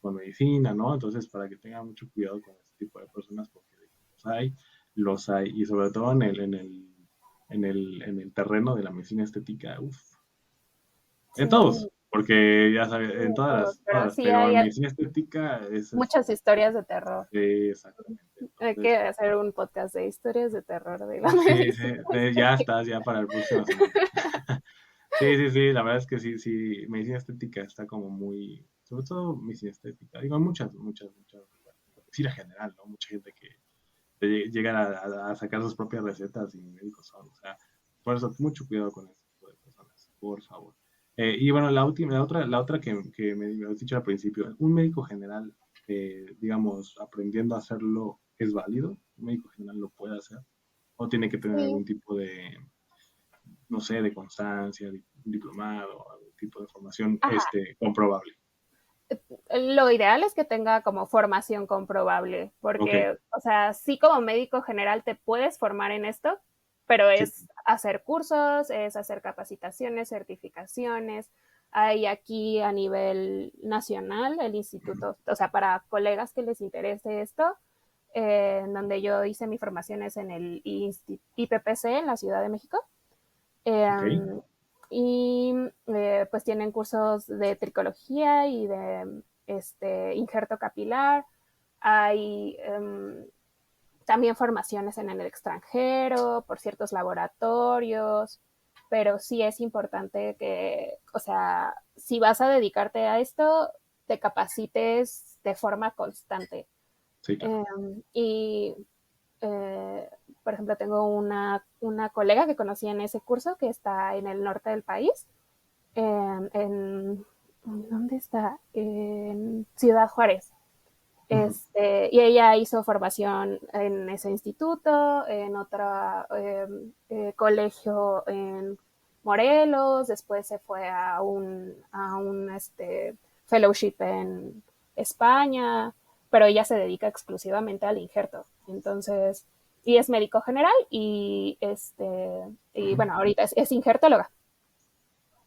A: con medicina, ¿no? Entonces, para que tengan mucho cuidado con este tipo de personas, porque los hay, y sobre todo en el terreno de la medicina estética, uff, en
B: Sí,
A: todos, porque ya sabes,
B: sí,
A: en
B: pero
A: todas,
B: sí
A: pero
B: hay
A: en medicina estética
B: muchas historias de terror.
A: exactamente.
B: Hay que
A: Entonces,
B: hacer un podcast de historias de terror de la
A: sí, sí,
B: medicina
A: ya
B: estética.
A: estás, ya para la próxima semana. Sí, sí, sí, la verdad es que sí, sí, medicina estética está como muy, sobre todo medicina estética. Digo, muchas, medicina general, ¿no? Mucha gente que llegan a sacar sus propias recetas y médicos son, o sea, por eso mucho cuidado con este tipo de personas, por favor. Y bueno, la otra que me has dicho al principio, un médico general, digamos, aprendiendo a hacerlo, ¿es válido? ¿Un médico general lo puede hacer? ¿O tiene que tener
B: Sí,
A: algún tipo de, no sé, de constancia, un diplomado, algún tipo de formación
B: ajá.
A: comprobable?
B: Lo ideal es que tenga como formación comprobable,
A: Ok,
B: porque, o sea, sí como médico general te puedes formar en esto, pero
A: sí,
B: es hacer cursos, es hacer capacitaciones, certificaciones. Hay aquí a nivel nacional el instituto, o sea, para colegas que les interese esto, en donde yo hice mi formación es en el IPPC en la Ciudad de México.
A: ok,
B: Eh, y pues tienen cursos de tricología y de injerto capilar. Hay también formaciones en el extranjero por ciertos laboratorios, pero sí es importante que, o sea, si vas a dedicarte a esto, te capacites de forma constante.
A: sí, claro.
B: Y eh, por ejemplo, tengo una colega que conocí en ese curso que está en el norte del país, en ¿dónde está? En Ciudad Juárez.
A: Ujú.
B: Y ella hizo formación en ese instituto, en otro colegio en Morelos, después se fue a un fellowship en España, pero ella se dedica exclusivamente al injerto. Entonces, y es médico general y
A: Ujú.
B: bueno, ahorita es injertóloga.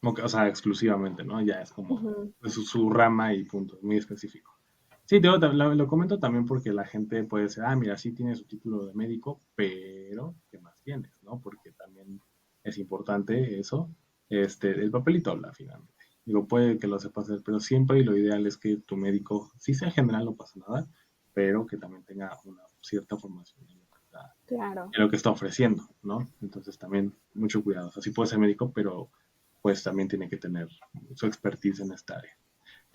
A: O sea, exclusivamente, ¿no? Ya es como
B: Uh-huh.
A: su rama y punto, muy específico. Sí, lo comento también porque la gente puede decir, ah, mira, sí tiene su título de médico, pero ¿qué más tienes, no? Porque también es importante eso. El papelito habla finalmente. Digo, puede que lo sepa hacer, pero siempre y lo ideal es que tu médico, si sea general, no pasa nada, pero que también tenga una cierta formación
B: Claro.
A: en lo que está ofreciendo, ¿no? Entonces también mucho cuidado. O sea, sí puede ser médico, pero pues también tiene que tener su expertise en esta área.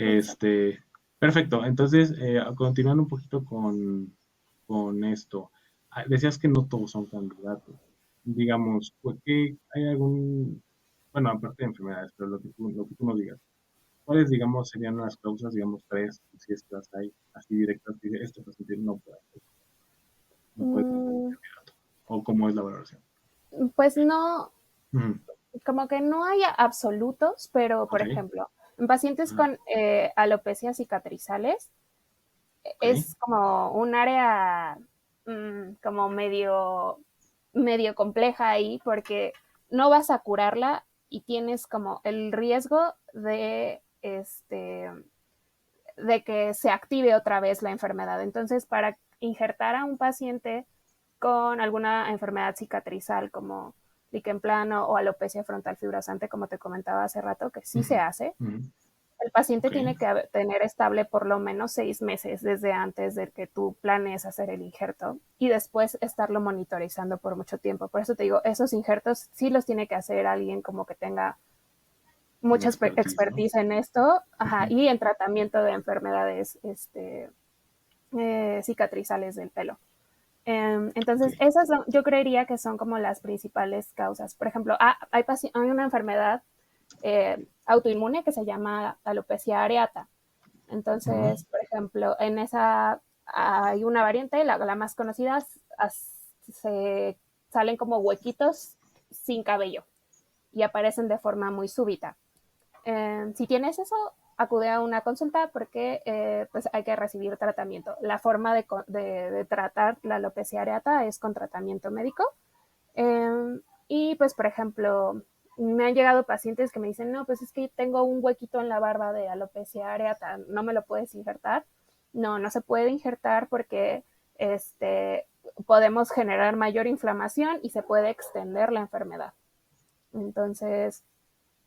B: Exacto.
A: Este, perfecto. Entonces, continuando un poquito con esto, decías que no todos son candidatos. Digamos, ¿por qué hay algún, bueno, aparte de enfermedades, pero lo que tú nos digas, ¿cuáles, digamos, serían las causas, digamos, tres, si es que las hay, así directas, que este paciente no puede ser
B: Mm,
A: candidato? ¿O cómo es la valoración?
B: pues no,
A: Ujú.
B: como que no hay absolutos, pero por
A: Ok,
B: ejemplo, en pacientes
A: ajá,
B: con alopecias cicatrizales
A: ok,
B: es como un área como medio compleja ahí porque no vas a curarla y tienes como el riesgo de que se active otra vez la enfermedad. Entonces, para injertar a un paciente con alguna enfermedad cicatrizal como líquen plano o alopecia frontal fibrosante, como te comentaba hace rato, que sí
A: ujú,
B: se hace,
A: ujú,
B: el paciente
A: ok,
B: tiene que tener estable por lo menos 6 meses desde antes de que tú planees hacer el injerto y después estarlo monitorizando por mucho tiempo. Por eso te digo, esos injertos sí los tiene que hacer alguien como que tenga
A: un
B: mucha
A: expertise, ¿no?
B: expertise en esto, ajá,
A: Ujú,
B: y en tratamiento de enfermedades cicatrizales del pelo.
A: ok,
B: Entonces, esas yo creería que son como las principales causas. Por ejemplo, hay una enfermedad autoinmune que se llama alopecia areata.
A: ujú,
B: Entonces, por ejemplo, en esa hay una variante, la más conocida, se salen como huequitos sin cabello y aparecen de forma muy súbita. Si tienes eso, acude a una consulta porque pues hay que recibir tratamiento. La forma de tratar la alopecia areata es con tratamiento médico. Y pues, por ejemplo, me han llegado pacientes que me dicen, no, pues es que tengo un huequito en la barba de alopecia areata, ¿no me lo puedes injertar? No, no se puede injertar porque este, podemos generar mayor inflamación y se puede extender la enfermedad. Entonces,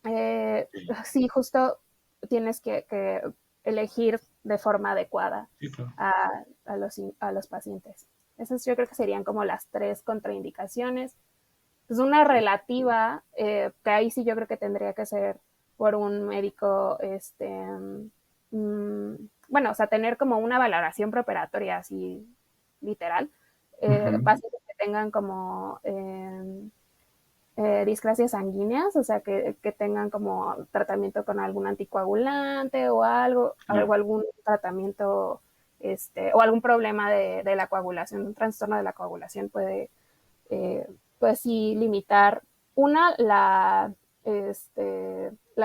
B: eh,
A: ok,
B: sí, justo tienes que elegir de forma adecuada
A: sí, claro.
B: a los pacientes. Esas yo creo que serían como las tres contraindicaciones. Pues una relativa, que ahí sí yo creo que tendría que ser por un médico bueno, o sea, tener como una valoración preoperatoria así literal,
A: Ujú.
B: pacientes que tengan como displasias sanguíneas, o sea, que tengan como tratamiento con algún anticoagulante o
A: Claro,
B: algún tratamiento, o algún problema de la coagulación, un trastorno de la coagulación puede, pues sí, limitar la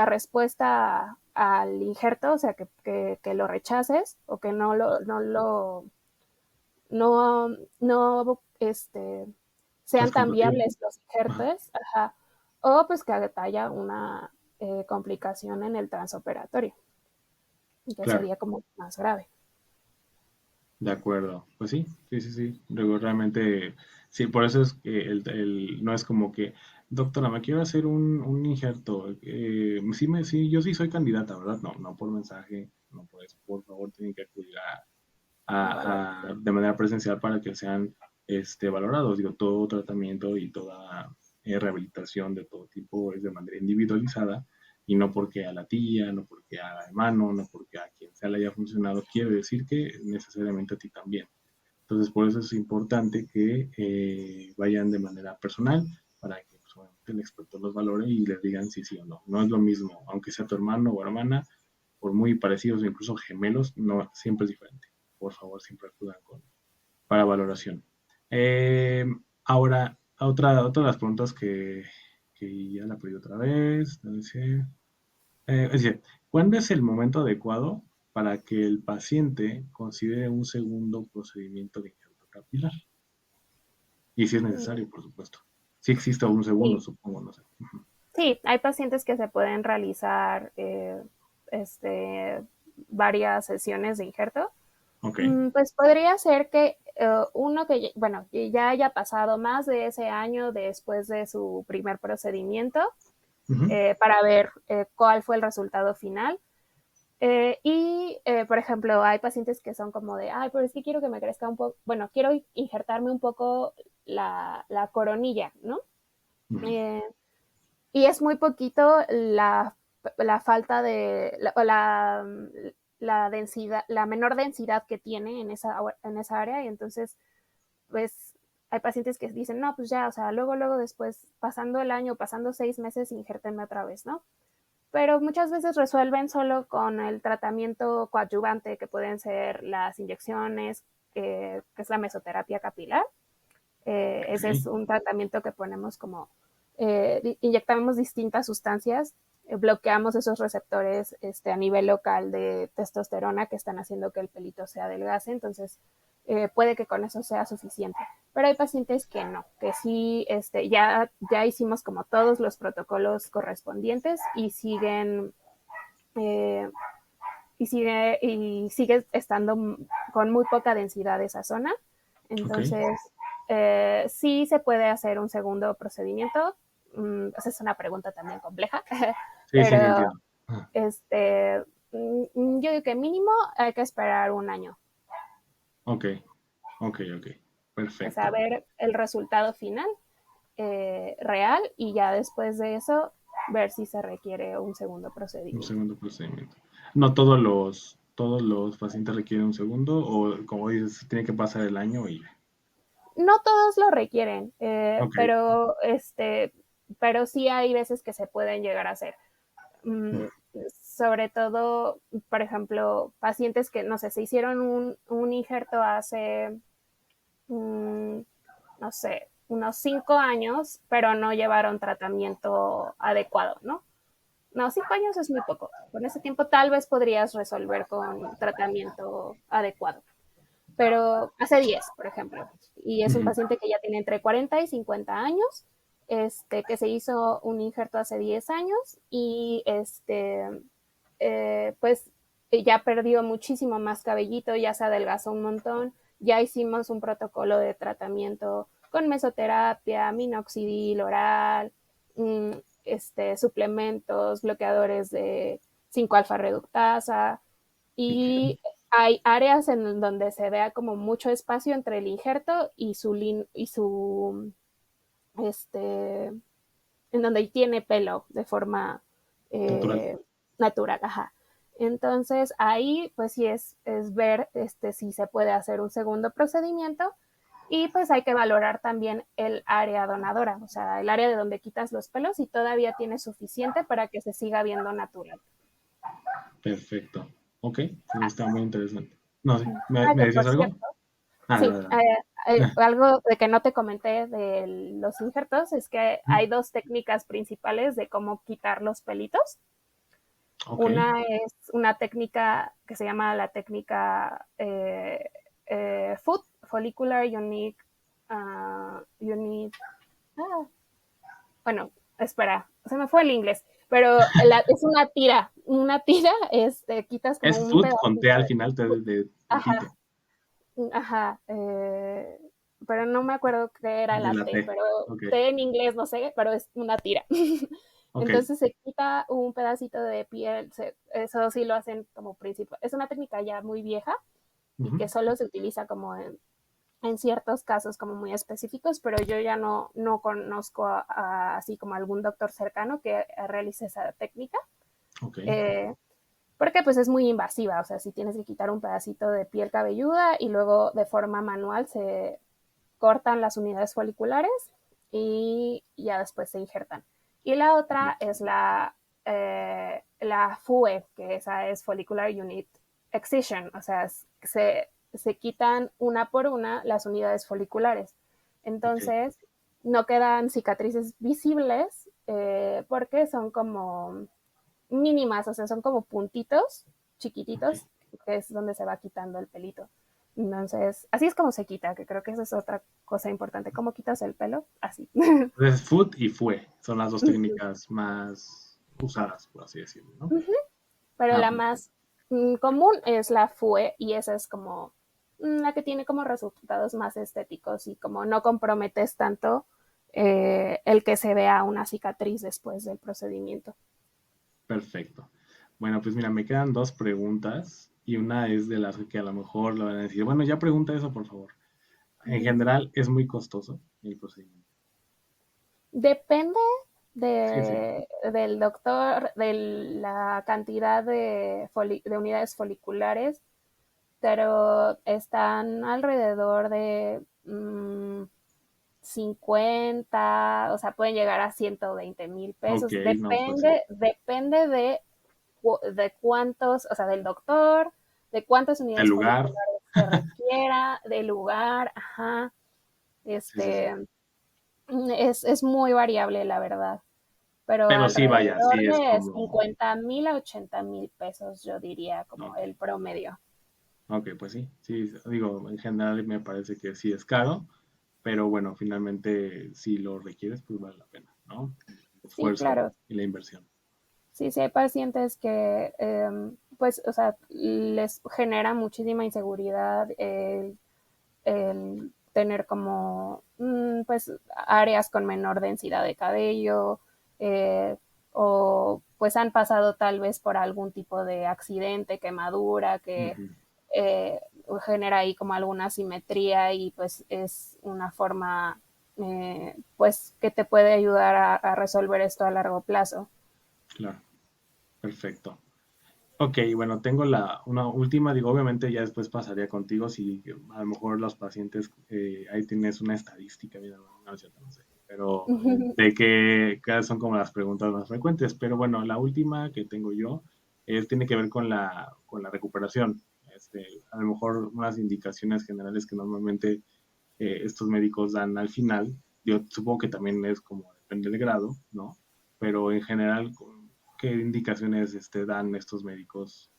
B: respuesta al injerto, o sea, que lo rechaces o que no, no sean
A: es
B: tan
A: compatible.
B: viables los
A: Ajá,
B: injertos, ajá, o pues que haya una complicación en el transoperatorio, que
A: claro.
B: sería como más grave.
A: De acuerdo, pues sí, sí, sí, sí. Luego realmente, sí, por eso es que no es como que, doctora, me quiero hacer un injerto. Sí, yo sí soy candidata, ¿verdad? No, no por mensaje, no por eso. Por favor, tienen que acudir
B: La valoración.
A: de manera presencial para que sean valorados. Digo, todo tratamiento y toda rehabilitación de todo tipo es de manera individualizada y no porque a la tía, no porque a la hermano, no porque a quien sea le haya funcionado, quiere decir que necesariamente a ti también. Entonces, por eso es importante que vayan de manera personal para que pues, obviamente, el experto los valore y les digan si sí o no. No es lo mismo, aunque sea tu hermano o hermana, por muy parecidos o incluso gemelos, no, siempre es diferente. Por favor, siempre acudan para valoración. Eh, Ahora, otra de las preguntas que ya la pedí otra vez. ¿Cuándo es el momento adecuado para que el paciente considere un segundo procedimiento de injerto capilar? Y si es necesario, por supuesto. Si existe un segundo,
B: Sí,
A: supongo, no sé.
B: sí, hay pacientes que se pueden realizar este, varias sesiones de injerto.
A: Ok.
B: Pues podría ser que uno bueno, que ya haya pasado más de ese año después de su primer procedimiento,
A: Ujú.
B: para ver cuál fue el resultado final. Por ejemplo, hay pacientes que son como de, ay, pero es que quiero que me crezca un poco, bueno, quiero injertarme un poco la coronilla, ¿no?
A: Ujú.
B: Eh, y es muy poquito la falta la densidad, la menor densidad que tiene en esa área, y entonces, pues, hay pacientes que dicen, no, pues ya, o sea, luego después, pasando el año, pasando 6 meses, injertenme otra vez, ¿no? Pero muchas veces resuelven solo con el tratamiento coadyuvante, que pueden ser las inyecciones, que es la mesoterapia capilar.
A: Ok.
B: Ese es un tratamiento que ponemos como, inyectamos distintas sustancias, bloqueamos esos receptores a nivel local de testosterona que están haciendo que el pelito se adelgace, entonces puede que con eso sea suficiente. Pero hay pacientes que no, que sí, ya hicimos como todos los protocolos correspondientes y eh, sigue estando con muy poca densidad esa zona.
A: Ok.
B: Entonces, sí se puede hacer un segundo procedimiento. Esa es una pregunta también compleja,
A: Sí, sí,
B: pero
A: entiendo. Ah,
B: yo digo que mínimo hay que esperar un año,
A: ok, ok, ok.
B: o sea,
A: Perfecto.
B: ver el resultado final real y ya después de eso ver si se requiere un segundo
A: Un
B: procedimiento.
A: segundo procedimiento. No todos los pacientes requieren un segundo, o como dices, tiene que pasar el año y ya.
B: No todos lo requieren,
A: Ok.
B: pero sí hay veces que se pueden llegar a hacer. Mm, Sobre todo, por ejemplo, pacientes que, no sé, se hicieron un injerto hace, mm, no sé, unos 5 años, pero no llevaron tratamiento adecuado, ¿no? No, 5 años es muy poco. Con ese tiempo tal vez podrías resolver con tratamiento adecuado, pero hace 10, por ejemplo, y es un
A: Ujú.
B: paciente que ya tiene entre 40 y 50 años, que se hizo un injerto hace 10 años y pues ya perdió muchísimo más cabellito, ya se adelgazó un montón, ya hicimos un protocolo de tratamiento con mesoterapia, minoxidil oral, mm, suplementos, bloqueadores de 5-alfa reductasa,
A: Ok.
B: y hay áreas en donde se vea como mucho espacio entre el injerto este, en donde tiene pelo de forma
A: Natural.
B: eh, natural, ajá. Entonces ahí pues sí es ver si se puede hacer un segundo procedimiento y pues hay que valorar también el área donadora, o sea, el área de donde quitas los pelos y todavía tiene suficiente para que se siga viendo natural.
A: Perfecto. Ok, sí, está muy interesante. No, sí. ¿Me
B: Que
A: decías
B: por
A: algo?
B: cierto,
A: Ah,
B: sí,
A: dale, dale.
B: algo de que no te comenté de los injertos es que
A: Mm,
B: hay dos técnicas principales de cómo quitar los pelitos.
A: ok,
B: Una es una técnica que se llama la técnica Follicular Unique, Unit, ah, bueno, espera, se me fue el inglés, pero es una tira, quitas como
A: es
B: un
A: food con T
B: pedacito
A: al final de
B: ajá,
A: putito,
B: ajá, pero no me acuerdo qué era
A: de
B: la
A: la
B: T,
A: T.
B: pero
A: Ok,
B: T en inglés no sé, pero es una tira.
A: ok.
B: Entonces se quita un pedacito de piel, eso sí lo hacen como principio. Es una técnica ya muy vieja y
A: Ujú,
B: que solo se utiliza como en ciertos casos como muy específicos, pero yo ya no conozco así como algún doctor cercano que realice esa técnica.
A: ok,
B: Eh, porque pues es muy invasiva, o sea, si tienes que quitar un pedacito de piel cabelluda y luego de forma manual se cortan las unidades foliculares y ya después se injertan. Y la otra es la FUE, que esa es Follicular Unit Excision, o sea, se quitan una por una las unidades foliculares.
A: ok,
B: Entonces, no quedan cicatrices visibles porque son como mínimas, o sea, son como puntitos
A: ok.
B: chiquititos, que es donde se va quitando el pelito. Entonces, así es como se quita, que creo que esa es otra cosa importante. ¿Cómo quitas el pelo? Así.
A: Entonces, food y fue son las dos técnicas más usadas, por así decirlo, ¿no?
B: Pero
A: Ah,
B: la
A: perfecto.
B: más común es la FUE y esa es como la que tiene como resultados más estéticos y como no comprometes tanto el que se vea una cicatriz después del procedimiento.
A: Perfecto. Bueno, pues mira, me quedan dos preguntas y una es de las que a lo mejor lo van a decir. Bueno, ya pregunta eso, por favor. En general, es muy costoso el procedimiento.
B: Depende
A: Sí, sí.
B: del doctor, de la cantidad de unidades foliculares, pero están alrededor de 50, o sea, pueden llegar a 120,000 pesos.
A: Ok, no, pues sí.
B: Depende de cuántos, o sea, del doctor, de cuántas
A: El
B: unidades
A: lugar.
B: foliculares se requiera, del lugar, ajá.
A: Sí, sí, sí.
B: Este, es muy variable, la verdad, pero
A: Pero sí, vaya,
B: alrededor
A: sí es
B: de
A: como.
B: 50,000 a 80,000 pesos, yo diría, como
A: Ok,
B: el promedio.
A: ok, pues sí. Sí, digo, en general me parece que sí es caro, pero bueno, finalmente si lo requieres, pues vale la pena, ¿no? El
B: Sí,
A: esfuerzo
B: claro.
A: y la inversión.
B: Sí, sí hay pacientes que, pues, o sea, les genera muchísima inseguridad el tener como, pues, áreas con menor densidad de cabello, eh, o pues han pasado tal vez por algún tipo de accidente, quemadura, que
A: Ujú,
B: eh, genera ahí como alguna simetría y pues es una forma, pues, que te puede ayudar a resolver esto a largo plazo.
A: claro, perfecto. Ok, bueno, tengo una última, digo, obviamente ya después pasaría contigo si a lo mejor los pacientes, ahí tienes una estadística, mira, no es cierto, no sé, pero de que cada son como las preguntas más frecuentes, pero bueno, la última que tengo yo tiene que ver con la recuperación, a lo mejor unas indicaciones generales que normalmente estos médicos dan al final, yo supongo que también es como depende del grado, ¿no? Pero en general, ¿qué indicaciones dan estos médicos,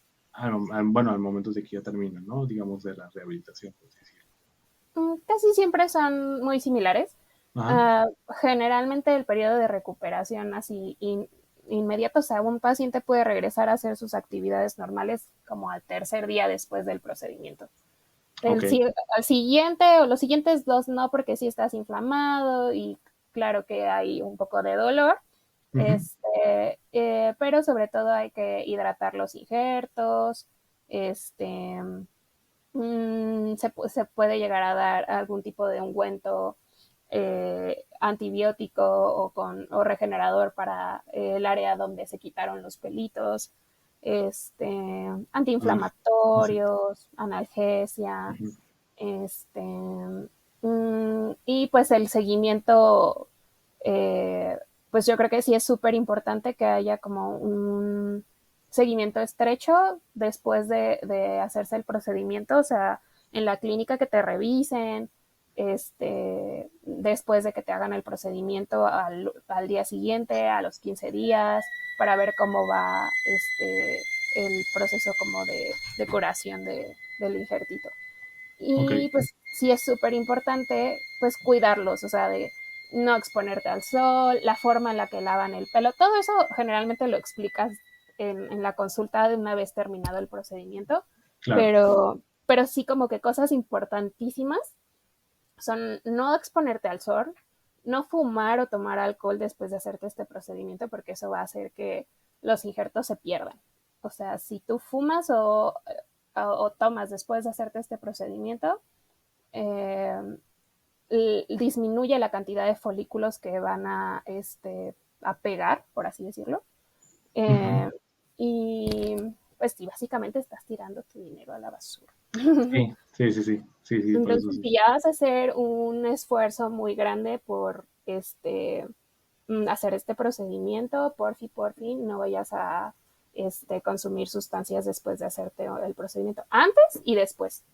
A: bueno, al momento de que ya terminan, ¿no? Digamos, de la rehabilitación, por así decirlo.
B: Casi siempre son muy similares.
A: Ajá,
B: Uh, Generalmente el periodo de recuperación así inmediato, o sea, un paciente puede regresar a hacer sus actividades normales como al tercer día después del procedimiento.
A: ok.
B: Al siguiente o los siguientes dos no, porque sí estás inflamado y claro que hay un poco de dolor,
A: Ujú,
B: pero sobre todo hay que hidratar los injertos, este, se puede llegar a dar algún tipo de ungüento antibiótico o regenerador para el área donde se quitaron los pelitos.
A: Ah, sí.
B: antiinflamatorios, analgesia,
A: Ujú.
B: este, y pues el seguimiento, pues yo creo que sí es súper importante que haya como un seguimiento estrecho después de hacerse el procedimiento, o sea, en la clínica que te revisen, después de que te hagan el procedimiento al día siguiente, a los 15 días, para ver cómo va el proceso como de curación del injertito.
A: Ok,
B: Y pues sí es súper importante pues cuidarlos, o sea, de no exponerte al sol, la forma en la que lavan el pelo, todo eso generalmente lo explicas en la consulta de una vez terminado el procedimiento,
A: claro.
B: pero sí como que cosas importantísimas son no exponerte al sol, no fumar o tomar alcohol después de hacerte este procedimiento, porque eso va a hacer que los injertos se pierdan. O sea, si tú fumas o tomas después de hacerte este procedimiento, eh, disminuye la cantidad de folículos que van a pegar, por así decirlo.
A: Ujú.
B: Eh, y pues sí, básicamente estás tirando tu dinero a la basura.
A: Sí, sí, sí, sí, sí, sí, por eso
B: Entonces,
A: sí.
B: si ya vas a hacer un esfuerzo muy grande por hacer este procedimiento, por fin, no vayas a consumir sustancias después de hacerte el procedimiento, antes y después.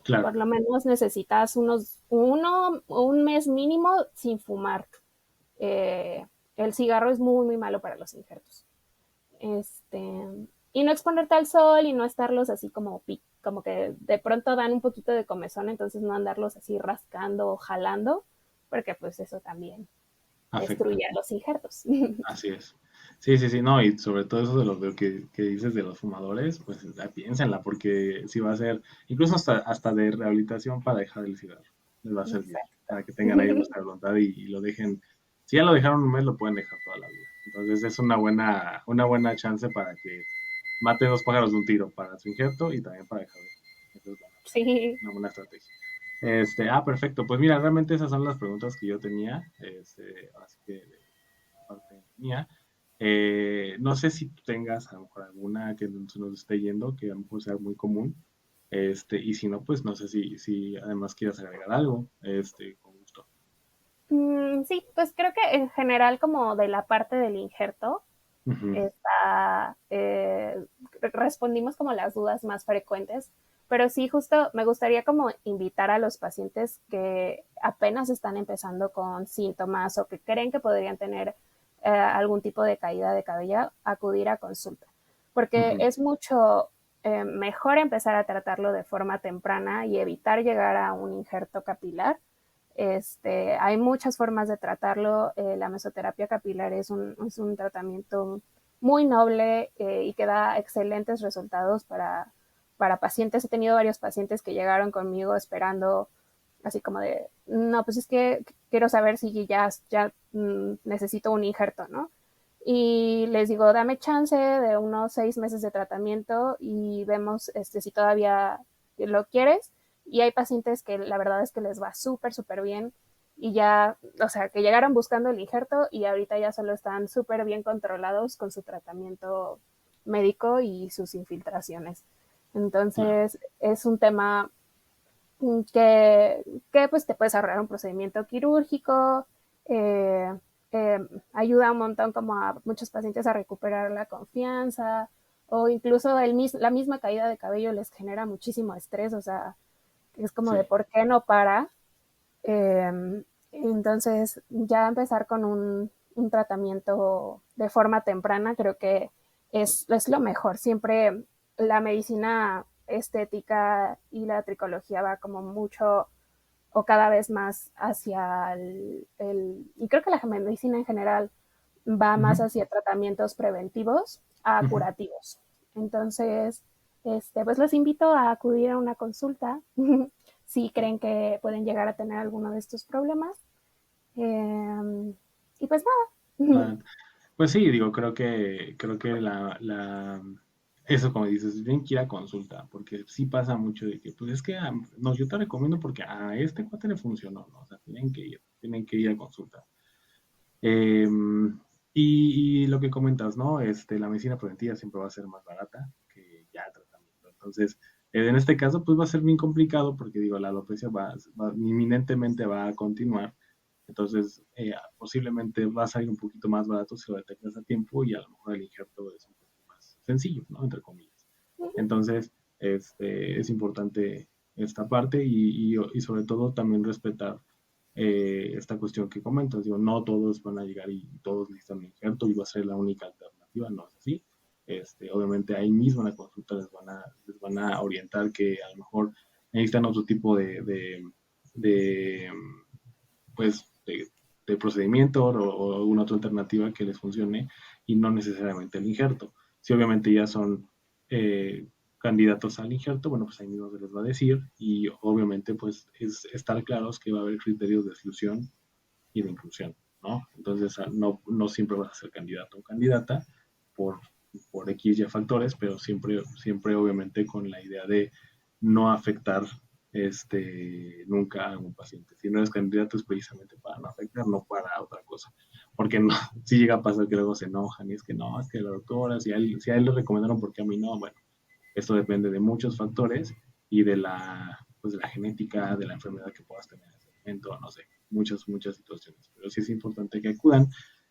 A: Claro,
B: Por lo menos necesitas un mes mínimo sin fumar. Eh, el cigarro es muy, muy malo para los injertos. Este, y no exponerte al sol y no estarlos así como que de pronto dan un poquito de comezón, entonces no andarlos así rascando o jalando, porque pues eso también
A: afecta.
B: destruye a los injertos.
A: Así es. Sí, sí, sí, no, y sobre todo eso de lo que dices de los fumadores, pues piénsenla, porque si va a ser, incluso hasta de rehabilitación para dejar el cigarro, les va a servir,
B: Exacto.
A: para que tengan ahí nuestra voluntad y lo dejen, si ya lo dejaron un mes, lo pueden dejar toda la vida. Entonces es una buena chance para que mate dos pájaros de un tiro, para su injerto y también para dejar de fumar. Eso es
B: Sí.
A: una buena estrategia. Perfecto. Pues mira, realmente esas son las preguntas que yo tenía. Así que de parte mía. No sé si tú tengas a lo mejor alguna que se nos esté yendo, que a lo mejor sea muy común. Y si no, pues no sé si además quieras agregar algo, con gusto.
B: Sí, pues creo que en general como de la parte del injerto,
A: Ujú,
B: está, respondimos como las dudas más frecuentes, pero sí justo me gustaría como invitar a los pacientes que apenas están empezando con síntomas o que creen que podrían tener algún tipo de caída de cabello, a acudir a consulta, porque
A: ujú,
B: es mucho mejor empezar a tratarlo de forma temprana y evitar llegar a un injerto capilar. Hay muchas formas de tratarlo. La mesoterapia capilar es un tratamiento muy noble y que da excelentes resultados para pacientes. He tenido varios pacientes que llegaron conmigo esperando así como de, no, pues es que quiero saber si ya necesito un injerto, ¿no? Y les digo, dame chance de unos 6 meses de tratamiento y vemos si todavía lo quieres. Y hay pacientes que la verdad es que les va súper, súper bien y ya, o sea, que llegaron buscando el injerto y ahorita ya solo están súper bien controlados con su tratamiento médico y sus infiltraciones.
A: claro,
B: Entonces, es un tema que pues te puedes ahorrar un procedimiento quirúrgico, eh, eh, ayuda un montón como a muchos pacientes a recuperar la confianza o incluso la misma caída de cabello les genera muchísimo estrés, o sea, es como de
A: sí,
B: por qué no para. Entonces, ya empezar con un tratamiento de forma temprana creo que es lo mejor. Siempre la medicina estética y la tricología va como mucho o cada vez más hacia y creo que la medicina en general va más
A: ujú,
B: hacia tratamientos preventivos a
A: ujú,
B: curativos. Entonces, pues los invito a acudir a una consulta si creen que pueden llegar a tener alguno de estos problemas. Y pues nada.
A: ah, pues sí, digo, creo que eso como dices, tienen que ir a consulta, porque sí pasa mucho de que, pues es que, no, yo te recomiendo porque a este cuate le funcionó, ¿no? O sea, tienen que ir a consulta. Em, Y lo que comentas, ¿no? La medicina preventiva siempre va a ser más barata que ya el tratamiento. Entonces, en este caso, pues va a ser bien complicado porque, digo, la alopecia inminentemente va a continuar. Entonces, posiblemente va a salir un poquito más barato si lo detectas a tiempo y a lo mejor el injerto es un poco más sencillo, ¿no? Entre comillas. Entonces, es importante esta parte y sobre todo también respetar esta cuestión que comentas. Digo, no todos van a llegar y todos necesitan un injerto y va a ser la única alternativa, no es así. Obviamente ahí mismo en la consulta les van a orientar que a lo mejor necesitan otro tipo de pues, de procedimiento o alguna otra alternativa que les funcione y no necesariamente el injerto. Si obviamente ya son eh, candidatos al injerto, bueno, pues ahí mismo se les va a decir y obviamente pues es estar claros que va a haber criterios de exclusión y de inclusión, ¿no? Entonces no siempre vas a ser candidato o candidata por, por X y factores, pero siempre obviamente con la idea de no afectar nunca a un paciente. Si no eres candidato es precisamente para no afectar, no para otra cosa. Porque no, si llega a pasar que luego se enojan y es que no, es que la doctora, si a él le recomendaron porque a mí no, bueno, esto depende de muchos factores y pues, de la genética, de la enfermedad que puedas tener en ese momento, no sé, muchas situaciones. Pero sí es importante que acudan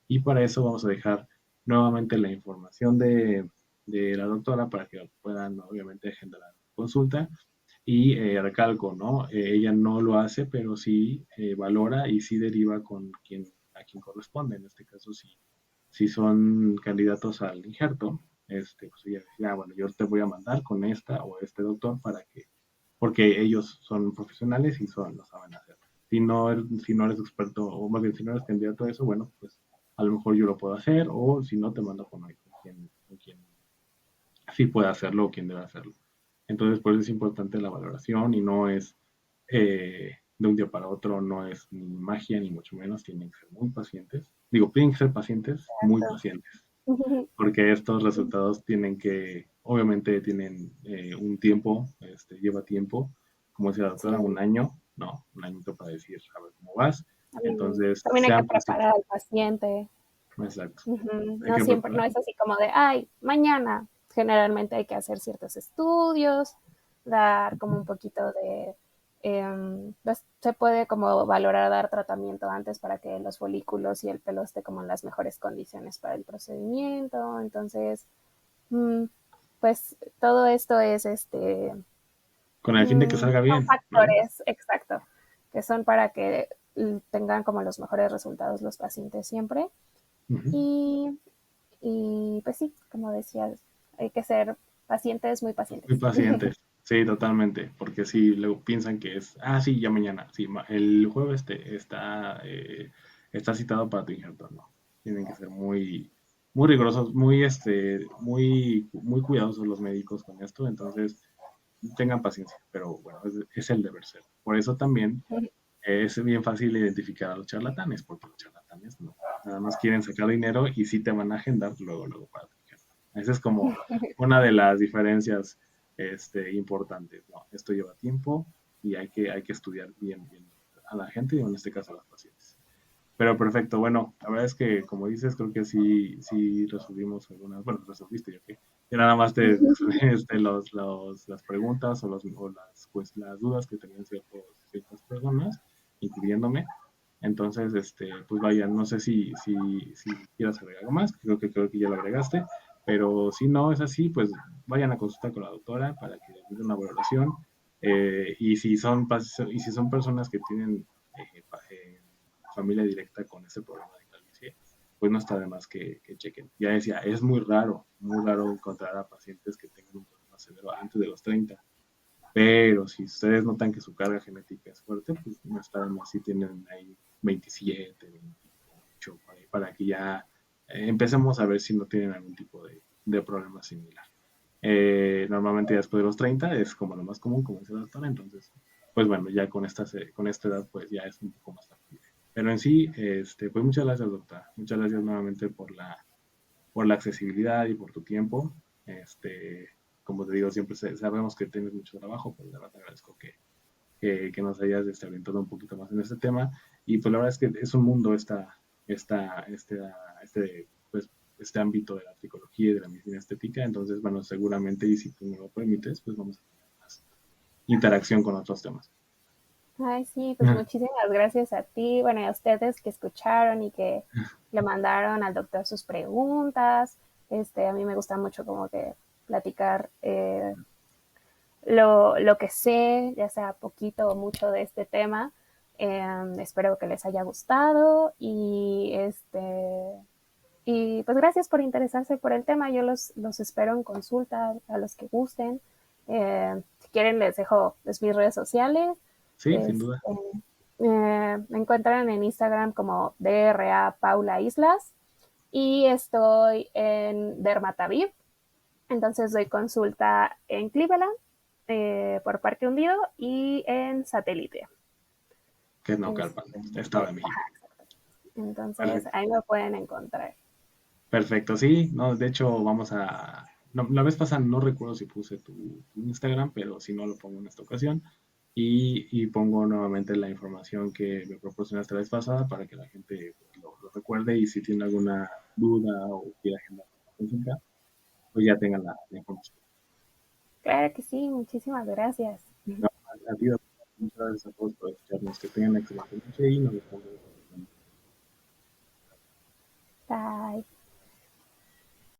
A: y para eso vamos a dejar nuevamente la información de la doctora para que puedan obviamente agendar la consulta. Y recalco, ¿no? Ella no lo hace, pero sí valora y sí deriva a quien corresponde. En este caso, si son candidatos al injerto, pues ella decía, bueno, yo te voy a mandar con esta o este doctor porque ellos son profesionales y lo saben hacer. Si no eres experto, o más bien si no eres candidato a eso, bueno, pues a lo mejor yo lo puedo hacer, o si no, te mando con quien sí puede hacerlo o quien debe hacerlo. Entonces, por eso es importante la valoración y no es de un día para otro, no es ni magia ni mucho menos, tienen que ser muy pacientes. Digo, tienen que ser pacientes muy
B: Exacto.
A: pacientes, porque estos resultados obviamente tienen un tiempo, lleva tiempo, como decía la
B: Sí,
A: doctora, un año, no, un añito para decir, a ver cómo vas. Entonces,
B: también hay que
A: sean pacientes.
B: preparar al paciente.
A: Exacto. Hay
B: No
A: que
B: siempre, no
A: preparar.
B: es así como de, ay, mañana. Generalmente hay que hacer ciertos estudios, dar como un poquito de, pues, se puede como valorar dar tratamiento antes para que los folículos y el pelo esté como en las mejores condiciones para el procedimiento. Entonces, mm, pues todo esto es
A: Con el fin de que salga
B: son
A: bien, ¿no?
B: factores, exacto, que son para que tengan como los mejores resultados los pacientes siempre.
A: Ujú.
B: Y, y pues sí, como decías, hay que ser pacientes, muy
A: Muy
B: pacientes.
A: pacientes. Sí, totalmente, porque si luego piensan que sí, ya mañana, sí, el jueves está citado para tu injerto, no. Tienen que ser muy rigurosos, muy cuidadosos los médicos con esto, entonces tengan paciencia, pero bueno, es el deber ser. Por eso también es bien fácil identificar a los charlatanes, porque los charlatanes no, nada más quieren sacar dinero y sí te van a agendar luego para tu injerto. Esa es como una de las diferencias importantes, ¿no? Esto lleva tiempo y hay que estudiar bien a la gente y en este caso a los pacientes. Pero perfecto, bueno, la verdad es que como dices, creo que sí resolvimos algunas, bueno, resolviste yo que nada más te las preguntas pues, las dudas que tenían ciertas personas, incluyéndome. Entonces, pues vaya, no sé si quieras agregar algo más, creo que ya lo agregaste, pero si no es así, pues vayan a consultar con la doctora para que les den una valoración. Y si son personas que tienen familia directa con ese problema de calvicie, pues no está de más que chequen. Ya decía, es muy raro encontrar a pacientes que tengan un problema severo antes de los 30, pero si ustedes notan que su carga genética es fuerte, pues no está de más si tienen ahí 27, 28, para que ya empecemos a ver si no tienen algún tipo de problema similar. Normalmente ya después de los 30 es como lo más común, como dice la doctora, entonces, pues bueno, ya con esta edad pues ya es un poco más factible. Pero en sí, pues muchas gracias, doctora. Muchas gracias nuevamente por la accesibilidad y por tu tiempo. Como te digo, siempre sabemos que tienes mucho trabajo, pero la verdad te agradezco que nos hayas orientado un poquito más en este tema. Y pues la verdad es que es un mundo este pues este ámbito de la psicología y de la medicina estética. Entonces, bueno, seguramente, y si tú me lo permites, pues vamos a tener más interacción con otros temas.
B: Ay, sí, pues muchísimas gracias a ti, bueno, y a ustedes que escucharon y que le mandaron al doctor sus preguntas. A mí me gusta mucho como que platicar lo que sé, ya sea poquito o mucho de este tema. Espero que les haya gustado y pues gracias por interesarse por el tema. Yo los espero en consulta a los que gusten. Si quieren les dejo pues, mis redes sociales.
A: Sí, sin
B: Este,
A: duda.
B: Me encuentran en Instagram como DRA Paula Islas y estoy en Dermataviv. Entonces doy consulta en Cleveland, por Parque Hundido y en Satélite.
A: Que es Naucalpan, Estado
B: Este,
A: de México.
B: entonces
A: Perfecto.
B: ahí me pueden encontrar.
A: Perfecto, sí, no, de hecho vamos a... no, la vez pasada no recuerdo si puse tu Instagram, pero si no lo pongo en esta ocasión y pongo nuevamente la información que me proporcionaste la vez pasada para que la gente pues, lo recuerde y si tiene alguna duda o quiere agendar una consulta, pues ya tengan la información.
B: Claro que sí, muchísimas gracias.
A: No, a ti, muchas gracias a todos por escucharnos, que tengan excelente noche y nos vemos.